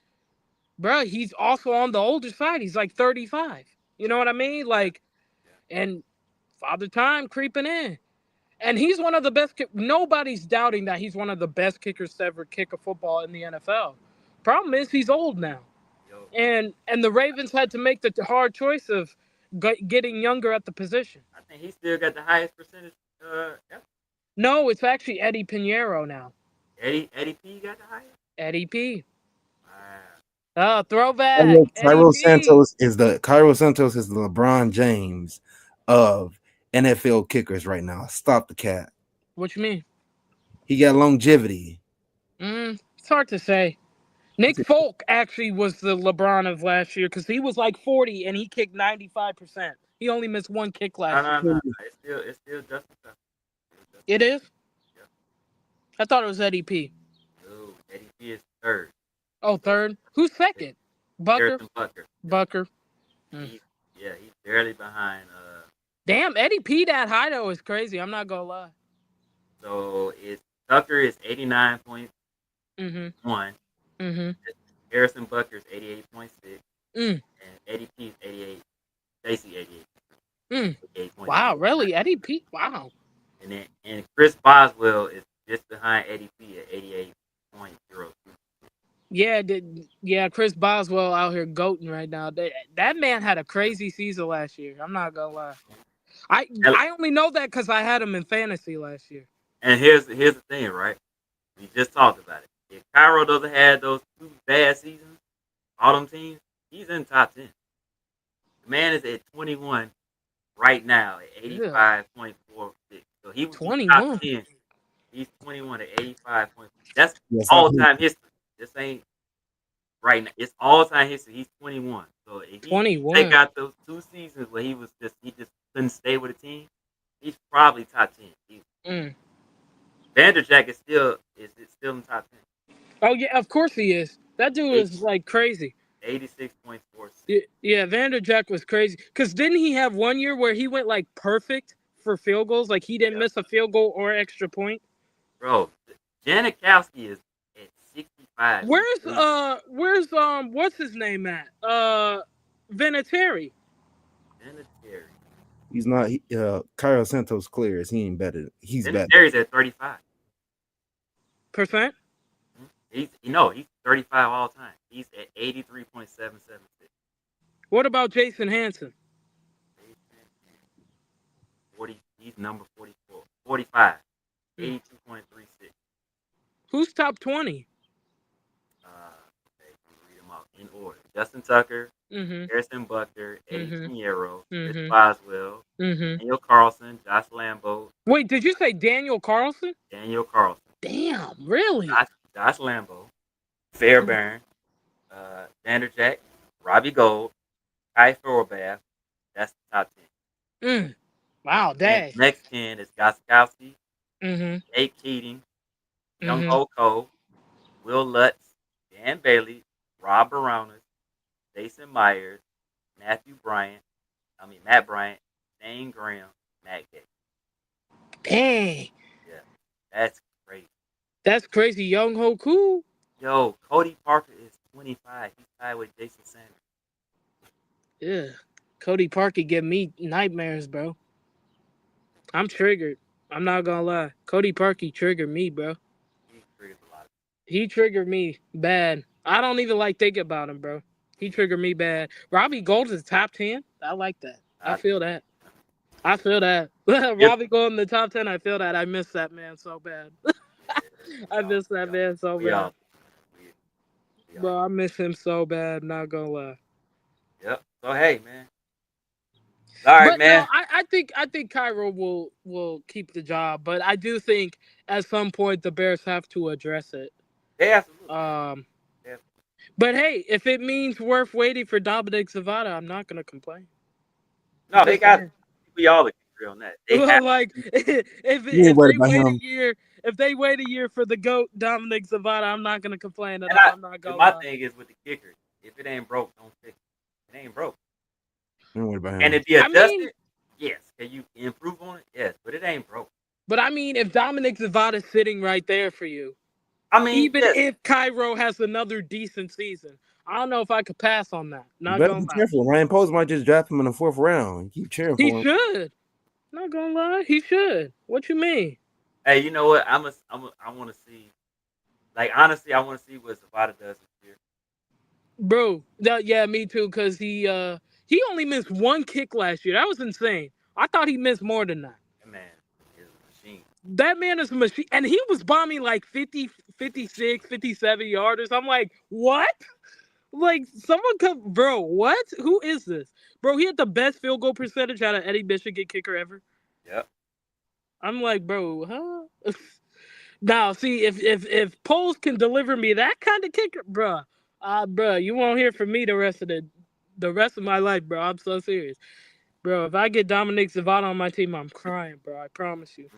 bro, he's also on the older side. He's like 35. You know what I mean? Like, Yeah. and Father Time creeping in, and he's one of the best. Nobody's doubting that he's one of the best kickers to ever kick a football in the NFL. Problem is, he's old now. Yo, And the Ravens had to make the hard choice of getting younger at the position. I think he still got the highest percentage. Yeah. No, it's actually Eddie Pinheiro now. Eddie P got the highest. Eddie P. Wow. Oh, throwback. Eddie P. Cairo Santos is the LeBron James of NFL kickers right now. Stop the cat. What you mean? He got longevity. It's hard to say. Nick Folk actually was the LeBron of last year because he was like 40 and he kicked 95%. He only missed one kick last year. No. It's still Justin Tucker. It is? Yeah. I thought it was Eddie P. No, Eddie P is third. Oh, third? Who's second? Bucker? Harrison Bucker. Bucker. He's barely behind. Damn, Eddie P that high though is crazy. I'm not gonna lie. So it's Tucker is 89.1. Harrison Bucker is 88.6. And Eddie P is 88. Stacy 88. 88.6. Wow, really? Eddie P? Wow. And Chris Boswell is just behind Eddie P at 88.02. Yeah, Chris Boswell out here goating right now. That man had a crazy season last year. I'm not gonna lie. I only know that because I had him in fantasy last year. And here's the thing, right? We just talked about it. If Cairo doesn't have those 2 bad seasons, all them teams, he's in top 10. The man is at 21 right now at 85.46. So he was 21. top 10. He's 21 at 85. That's all-time history. This ain't right now. It's all-time history. He's 21. So if 21. They got those 2 seasons where he just couldn't stay with the team, he's probably top 10. Vanderjack is still in top 10. Oh yeah, of course he is. That dude is like crazy. 86.46. Yeah, Vanderjack was crazy. Cause didn't he have one year where he went like perfect for field goals? Like he didn't miss a field goal or extra point. Bro, Janikowski is at 65. Where's what's his name at? Vinatieri. Vinatieri. He's not. Cairo Santos clears. He ain't better. He's better. Vinatieri's at 35%. He's 35 all time. He's at 83.776. What about Jason Hanson? 40. He's number 44. 45. 82.36. Who's top 20? Okay, I'm gonna read them off in order. Justin Tucker, Harrison Bucker, Eddie Pinheiro, Chris Boswell, Daniel Carlson, Josh Lambo. Wait, did you say Daniel Carlson? Daniel Carlson. Damn, really? Josh Lambo, Fairbairn, Vanderjack, Robbie Gold, Kai Thorbath. That's the top 10. Wow, dang. Next 10 is Goskowski, Nate Keating, Young Oko, Will Lutz, Dan Bailey, Rob Baronas, Jason Myers, Matt Bryant, Dane Graham, Matt Gay. Dang. Yeah, that's crazy. That's crazy. Young Hoku. Yo, Cody Parker is 25. He's tied with Jason Sanders. Yeah. Cody Parker give me nightmares, bro. I'm triggered. I'm not gonna lie. Cody Parker triggered me, bro. He triggered a lot. He triggered me bad. I don't even like thinking about him, bro. He triggered me bad. Robbie Gold is top 10. I like that. I feel that. I feel that. Robbie going in the top 10. I feel that. I miss that man so bad. I miss that man so We bad, all, we all. bro. I miss him so bad. Not gonna lie. Yep. So hey, man. All right, But no, man. I think Cairo will keep the job. But I do think at some point the Bears have to address it. They absolutely. Um, Yeah. but hey, if it means worth waiting for Dominic Zavada, I'm not gonna complain. No, they Just got. saying. We all agree on that. They have. Well, like You ain't if worried they about wait a him. year, if they wait a year for the goat Dominic Zavada, I'm not gonna complain at And all. I'm not gonna my lie. thing is with the kicker. If it ain't broke, don't fix it. It ain't broke. You ain't worried about Can him. it be I mean, adjusted? Yes. Can you improve on it? Yes. But it ain't broke. but I mean, if Dominic Zavada's sitting right there for you, I mean, even yes. if Cairo has another decent season, I don't know if I could pass on that. You Not better gonna be lie. careful. Ryan Post might just draft him in the 4th round. Keep cheering He for him. should. Not gonna lie, he should. What you mean, Hey, you know what? I want to see. Like honestly, I want to see what Zapata does this year. bro? Yeah, me too. Cause he only missed one kick last year. That was insane. I thought he missed more than that. That man is a machine. That man is a machine. And he was bombing like 50, 56, 57 yarders. I'm like, what? Like, someone come, bro, what? Who is this? Bro, he had the best field goal percentage out of any Michigan kicker ever. Yep. I'm like, bro, huh? Now, see, if Poles can deliver me that kind of kicker, bruh, you won't hear from me the rest of my life, bro. I'm so serious. Bro, if I get Dominic Zavada on my team, I'm crying, bro. I promise you.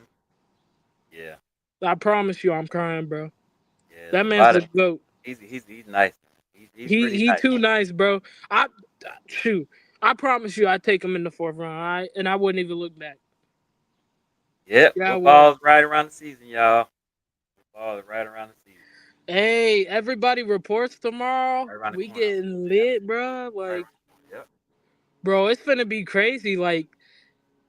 Yeah. I promise you I'm crying, bro. Yeah. That man's the Zapata. GOAT. He's nice. He's He pretty he nice. too nice, bro. I shoot. I promise you, I'd take him in the 4th round. And I wouldn't even look back. Yep. Yeah, I would. Football's right around the season, y'all. Football is right around the season. Hey, everybody reports tomorrow. Right around the We corner. getting lit, bro. Right. Like, Yep. bro, it's gonna be crazy. Like,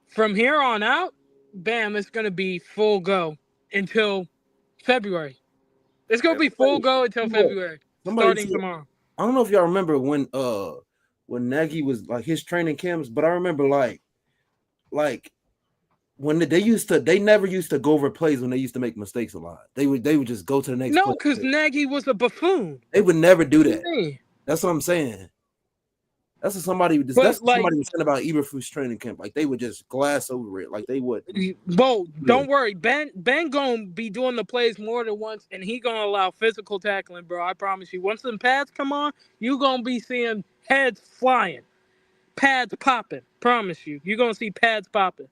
from here on out, bam, it's gonna be full go until February. It's gonna Yep. be full go until Somebody, February, somebody starting said, tomorrow. I don't know if y'all remember when Nagy was like his training camps, but I remember like when they never used to go over plays when they used to make mistakes a lot. They would just go to the next No, play. because Nagy was a buffoon. They would never do What do you that. mean? That's what I'm saying. That's what somebody But that's what like, somebody was saying about Eberflus training camp. Like they would just glass over it. Like they would. Bo, don't worry. Ben gonna be doing the plays more than once, and he gonna allow physical tackling, bro. I promise you. Once them pads come on, you gonna be seeing heads flying, pads popping. Promise you. You gonna see pads popping.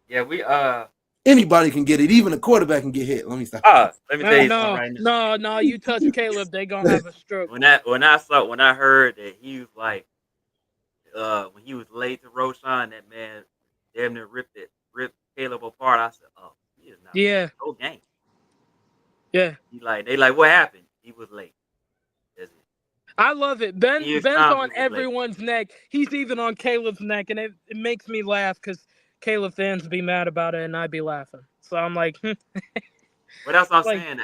Yeah. We Anybody can get it. Even a quarterback can get hit. Let me stop. Let me tell you something No, right now. no. You touch Caleb, they gonna have a stroke. When I heard that he was like when he was late to Roshan, that man damn near ripped Caleb apart. I said, oh, he is not Yeah, no game. yeah. They like what happened? He was late. That's it. I love it. He is Ben's on confident was late. everyone's neck. He's even on Caleb's neck, and it makes me laugh because Caleb fans be mad about it, and I be laughing. So I'm like, But that's what I'm like, saying.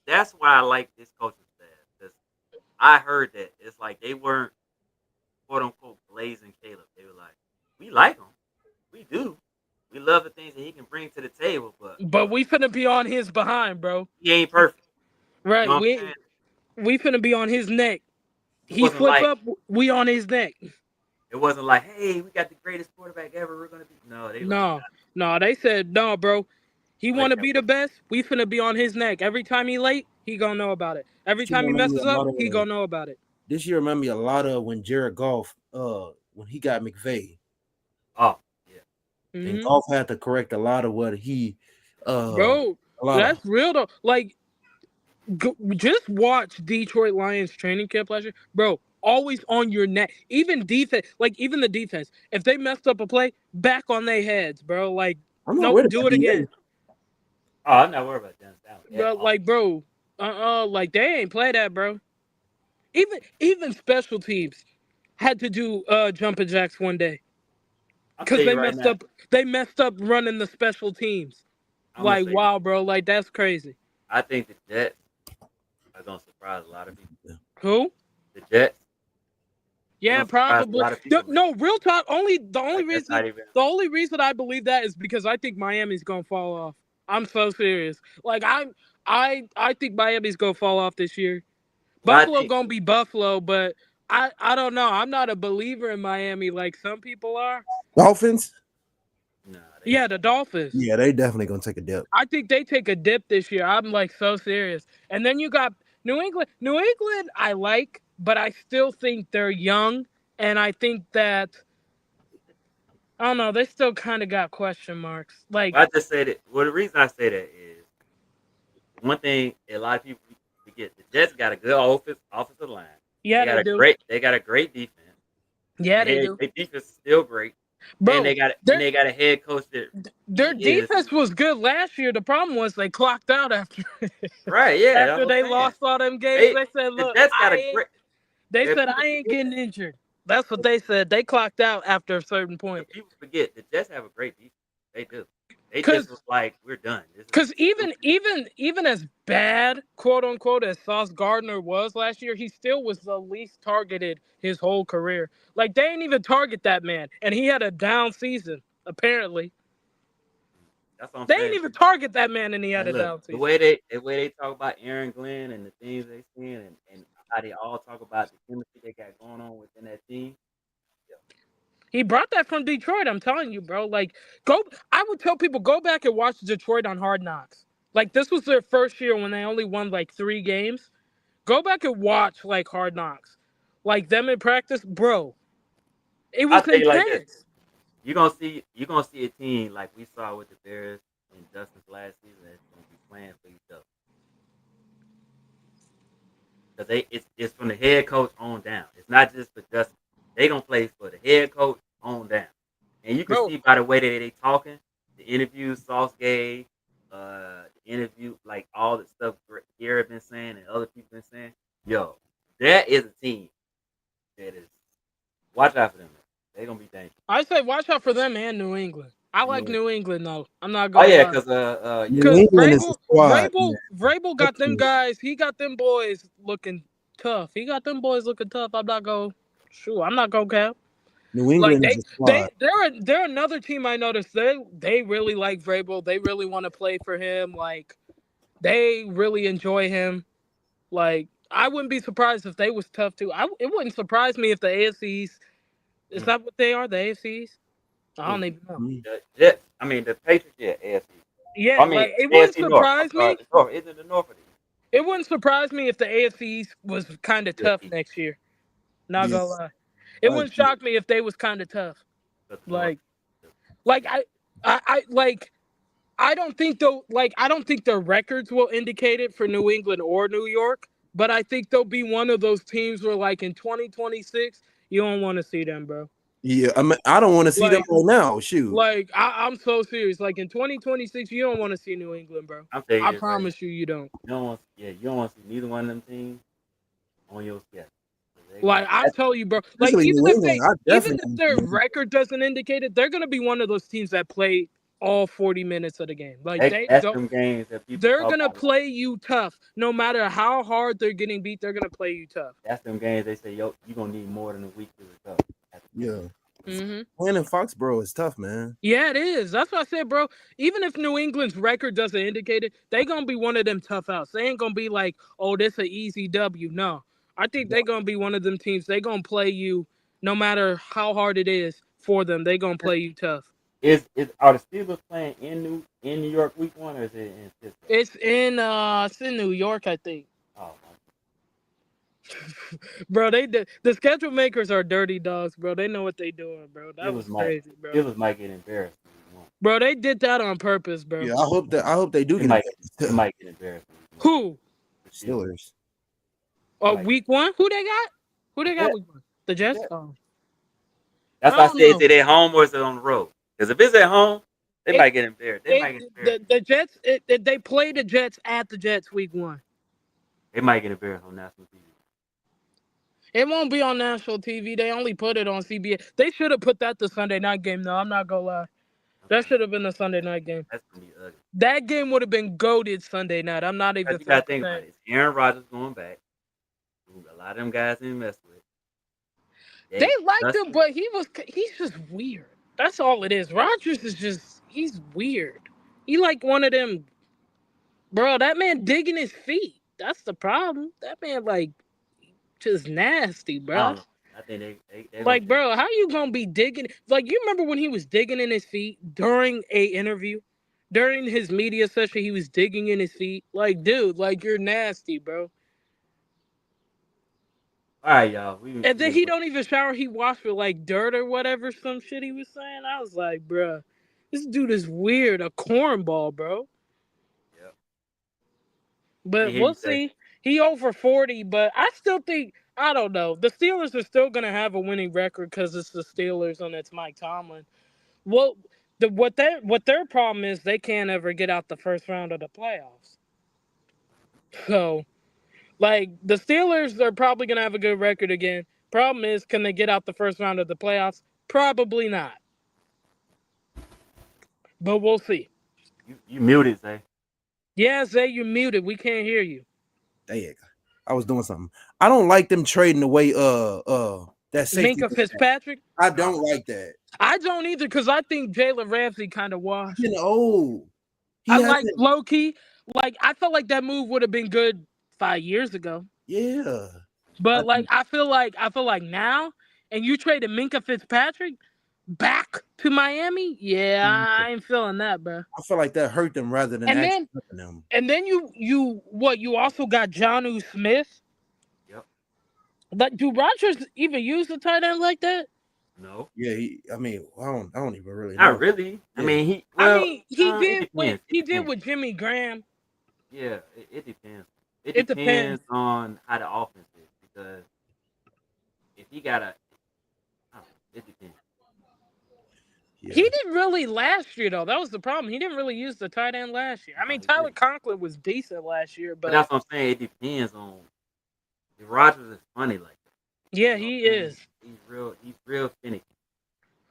That's why I like this coaching staff because I heard that it's like they weren't quote unquote blazing Caleb. They were like, we like him, we do, we love the things that he can bring to the table, but we finna be on his behind, bro. he ain't perfect. You Right? know what I'm saying? We finna be on his neck. It He wasn't flip like up, we on his neck. hey, we got the greatest quarterback ever. We're gonna be no. They like No. They said no, bro. He like want to that. be the best. We finna be on his neck. Every time he late, he gonna know about it. Every This year time he remind me messes a up, lot of he gonna know about it. this year remind me a lot of when Jared Goff when he got McVay. Oh yeah, And Hmm. Goff had to correct a lot of what he Bro, a lot of that's real though. Like, just watch Detroit Lions training camp last year, bro. Always on your neck. Even defense, like even the defense, if they messed up a play, back on their heads, bro. Like, I'm not nope, worried do about it DA. again. oh I'm not worried about Dennis Allen at Bro, all. like, bro, like they ain't play that, bro. Even special teams had to do jumping jacks one day I'm because telling you right now. They messed up running the special teams. I'm gonna Like, say wow, bro, like that's crazy. I think the Jets are gonna surprise a lot of people. Who? The Jets. Yeah, surprised a probably lot of people, man. no real talk. The only Like, that's not even. reason I believe that is because I think Miami's gonna fall off. I'm so serious. Like I think Miami's gonna fall off this year. Well, I Buffalo think gonna be Buffalo, but I don't know. I'm not a believer in Miami like some people are. Dolphins? nah, Yeah, the Dolphins. Yeah, they definitely gonna take a dip. I think they take a dip this year. I'm like so serious. And then you got New England. New England I like, but I still think they're young, and I think that I don't know. They still kind of got question marks. Like, Well, I just say that. Well, the reason I say that is one thing a lot of people forget: the Jets got a good offensive line. yeah, they do. They got a great defense. Yeah, they do, Their defense is still great, and bro. they got a head coach that Their he is defense was good last year. The problem was they clocked out after right. Yeah, that's after what they I'm saying. lost all them games. They They said, the "Look, Jets got a great. They If said people I ain't forget getting injured." That's what they said. They clocked out after a certain that, point. if people forget, the Jets have a great defense. They do. They Cause just was like, we're done. Because This even as bad, quote unquote, as Sauce Gardner was last year, he still was the least targeted his whole career. Like they ain't even target that man, and he had a down season. Apparently, that's what I'm they ain't saying. even target that man, and he had And a look, down the season. way they talk about Aaron Glenn and the things they seeing and how they all talk about the chemistry they got going on within that team. He brought that from Detroit. I'm telling you, bro. Like go. I would tell people go back and watch Detroit on Hard Knocks. Like this was their first year when they only won like 3 games. Go back and watch like Hard Knocks, like them in practice, bro. It I'll was tell you like this. intense. You're gonna see a team like we saw with the Bears in Dustin's last season that's gonna be playing for each other. Because it's from the head coach on down. It's not just for Dustin. They gonna play for the head coach on down. And you can Bro, see by the way that they talking, the interviews Sauce gave, the interview, like all the stuff Gary been saying and other people been saying. Yo, that is a team that is watch out for them. They gonna be dangerous. I say watch out for them and New England. I You like know. New England though. I'm not Oh gonna yeah, lie. because New Cause England is a squad, man. Vrabel got them guys. He got them boys looking tough. He got them boys looking tough. I'm not gonna cap. New Like England is a squad. they're another team I noticed. They really like Vrabel. They really want to play for him. Like they really enjoy him. Like I wouldn't be surprised if they was tough too. It wouldn't surprise me if the AFCs is that what they are, the AFCs? I don't even know. Mhm. the Jets. I mean the Patriots. Yeah, AFC. Yeah, I mean like it wouldn't AFC North. I'm surprise sorry, me. the North. Isn't it the North of the It wouldn't surprise me if the AFC East was kind of Yeah, tough next year. Not Yeah, gonna lie, it I wouldn't agree. shock me if they was kind of tough. but the North. Like, like like I don't think though. Like I don't think their records will indicate it for New England or New York. But I think they'll be one of those teams where, like in 2026, you don't want to see them, bro. Yeah, I mean, I don't want to see them Like, right now. Shoot. I'm so serious. Like in 2026, you don't want to see New England, bro. I'm telling I you this right now. promise you don't. You don't want to see neither one of them teams on your schedule. Like I'm telling you, bro. Like Especially New England. I even definitely if want to their see them. record doesn't indicate it, they're gonna be one of those teams that play all 40 minutes of the game. Like they that's don't. them games that people They're talk gonna about. play you tough, no matter how hard they're getting beat. They're gonna play you tough. That's them games they say, yo, you're gonna need more than a week to recover. Yeah. Hmm Playing in Foxborough is tough, man. Yeah, it is. That's what I said, bro. Even if New England's record doesn't indicate it, they gonna be one of them tough outs. They ain't gonna be like, oh, this an easy W. No, I think they gonna be one of them teams. They gonna play you, no matter how hard it is for them. They gonna play you tough. Are the Steelers playing in New York week 1 or is it in Pittsburgh? It's in New York, I think. Oh, Bro, the schedule makers are dirty dogs, bro. They know what they doing, bro. That was crazy, bro. Steelers might get embarrassed. Bro, they did that on purpose, bro. Yeah, I hope they do They get might get embarrassed. Who? The Steelers. Steelers. Oh, week 1? Who they got? Who they got Yeah. week 1? The Jets? Yeah. Oh. That's why I don't said, know. is it at home or is it on the road? Because if it's at home, they might get embarrassed. The Jets, they play the Jets at the Jets week 1. They might get embarrassed on national TV. It won't be on national TV. They only put it on CBS. They should have put that the Sunday night game, though. I'm not going to lie. That should have been the Sunday night game. That's going to be ugly. That game would have been goated Sunday night. I'm not even You got to think about it. It's Aaron Rodgers going back. A lot of them guys didn't mess with. They liked That's him, but he's just weird. That's all it is. Rodgers is he's weird. He like one of them, bro. That man digging his feet. That's the problem. That man like just nasty, I bro. don't know. I think they're gonna Like, figure. bro, how you gonna be digging? Like, you remember when he was digging in his feet during a interview, during his media session? He was digging in his feet. Like, dude, like you're nasty, bro. All right, y'all. And We then can he go. don't even shower. He washed with like dirt or whatever, some shit he was saying. I was like, bro, this dude is weird, a cornball, bro. Yeah. We But hear we'll you say. see. He over 40, but I still think I don't know. The Steelers are still gonna have a winning record because it's the Steelers and it's Mike Tomlin. Well, what their problem is they can't ever get out the first round of the playoffs. So like the Steelers are probably gonna have a good record again. Problem is, can they get out the first round of the playoffs? Probably not. But we'll see. You muted, say. Yeah, Zay, you're muted. We can't hear you. Dang, I was doing something. I don't like them trading away that safety. Minka Fitzpatrick. I don't like that. I don't either because I think Jalen Ramsey kind of washed. You know, he I like hasn't. low key. Like I felt like that move would have been good 5 years ago. Yeah, I, But like I feel like now, and you traded Minka Fitzpatrick back to Miami. Yeah, I ain't feeling that, bro. I feel like that hurt them rather than And actually then helping them. you also got Jonnu Smith. Yep. Like, do Rodgers even use the tight end like that? No. Yeah, I don't even really know. Not really. I Yeah. mean, He it did depends. he did with Jimmy Graham. Yeah, it depends. It It depends. depends on how the offense is because if he got a, I don't know, it depends. Yeah. He didn't really last year though. That was the problem. He didn't really use the tight end last year. I mean, He Tyler didn't. Conklin was decent last year, But but that's what I'm saying. It depends on. If Rodgers is funny like that. yeah, You know he what I'm saying? is. He's real finicky.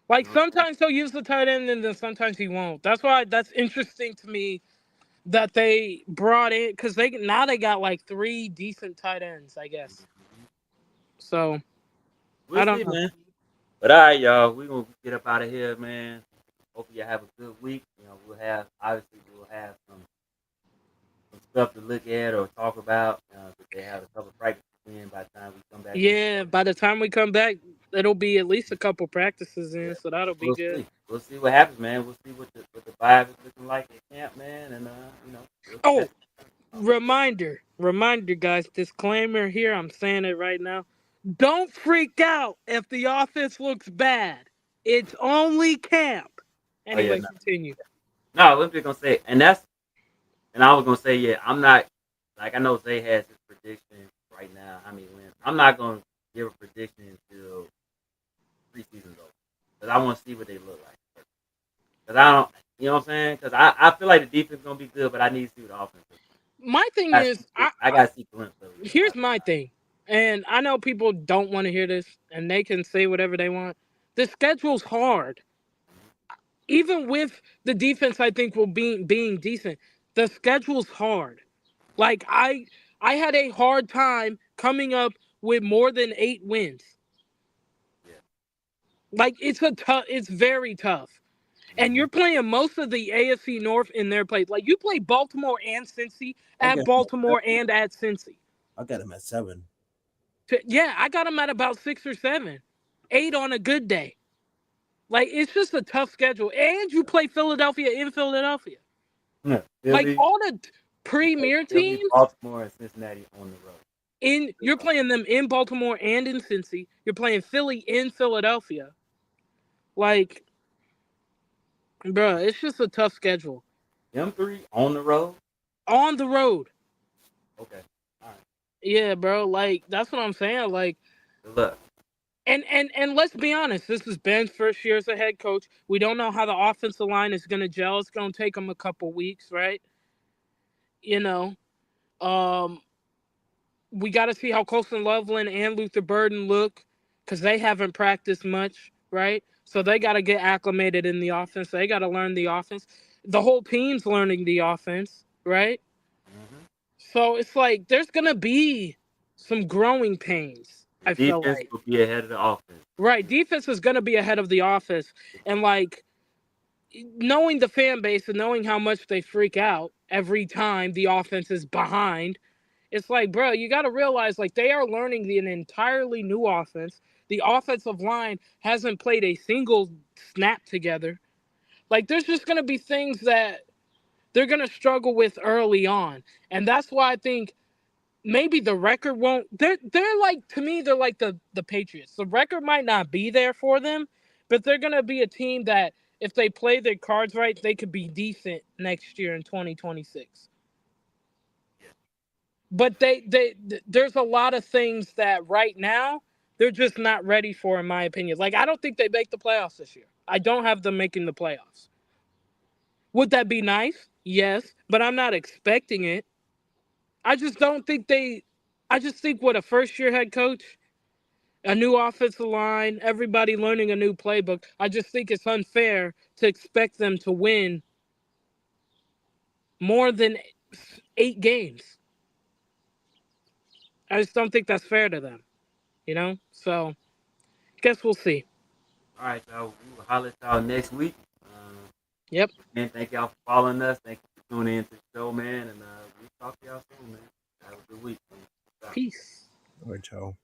Like You know what I'm saying? sometimes he'll use the tight end and then sometimes he won't. That's why that's interesting to me that they brought in because they got like 3 decent tight ends, I guess. So I We'll don't see, know. man. But all right, y'all, we're gonna get up out of here, man. Hopefully y'all have a good week. You know, we'll have some stuff to look at or talk about. Because they have a couple of practices in by the time we come back. Yeah, by the time we come back, it'll be at least a couple practices in, Yeah. so that'll be We'll good. see. We'll see what happens, man. We'll see what the vibe is looking like at camp, man. And we'll Oh, reminder, guys. Disclaimer here. I'm saying it right now. Don't freak out if the offense looks bad. It's only camp. Anyway, continue. No, I'm just gonna say, and I was gonna say, yeah, I'm not like I know Zay has his prediction right now. I mean, I'm not gonna give a prediction until preseason's over because I want to see what they look like. Because I don't, you know what I'm saying? Because I feel like the defense is gonna be good, but I need to see what the offense is. My thing is, I gotta see glimpse of it. here's my thing, and I know people don't want to hear this, and they can say whatever they want. The schedule's hard. Even with the defense, I think will being decent. The schedule's hard. Like I had a hard time coming up with more than 8 wins. Yeah. Like it's very tough. And you're playing most of the AFC North in their place. Like you play Baltimore and Cincy at Baltimore and at Cincy. I got him at 7. Yeah, I got them at about 6 or 7, 8 on a good day. Like it's just a tough schedule, and you play Philadelphia in Philadelphia. Yeah. Like Philly, all the premier Philly, teams Baltimore, and Cincinnati on the road. you're playing them in Baltimore and in Cincy. You're playing Philly in Philadelphia. Like, bro, it's just a tough schedule. Them 3 on the road. On the road. Okay. All right. Yeah, bro. Like that's what I'm saying. Like, Good luck. and let's be honest. This is Ben's first year as a head coach. We don't know how the offensive line is gonna gel. It's gonna take him a couple weeks, right? You know, we got to see how Colson Loveland and Luther Burden look because they haven't practiced much, right? So they got to get acclimated in the offense. They got to learn the offense. The whole team's learning the offense, right? Mm-hmm. So it's like there's going to be some growing pains. I feel Defense like. will be ahead of the offense. Right, defense is going to be ahead of the offense. And, like, knowing the fan base and knowing how much they freak out every time the offense is behind, it's like, bro, you got to realize, like, they are learning an entirely new offense. The offensive line hasn't played a single snap together. Like, there's just going to be things that they're going to struggle with early on. And that's why I think maybe the record won't. They're like, to me, they're like the Patriots. The record might not be there for them, but they're going to be a team that, if they play their cards right, they could be decent next year in 2026. But there's a lot of things that right now they're just not ready for, in my opinion. Like, I don't think they make the playoffs this year. I don't have them making the playoffs. Would that be nice? Yes, but I'm not expecting it. I just don't think they. I just think, what, a first-year head coach, a new offensive line, everybody learning a new playbook. I just think it's unfair to expect them to win more than 8 games. I just don't think that's fair to them, you know? So, guess we'll see. All right, y'all. We will holler at y'all next week. Yep. And thank y'all for following us. Thank you for tuning in to the show, man. And we'll talk to y'all soon, man. Have a good week, man. Peace. All right, y'all.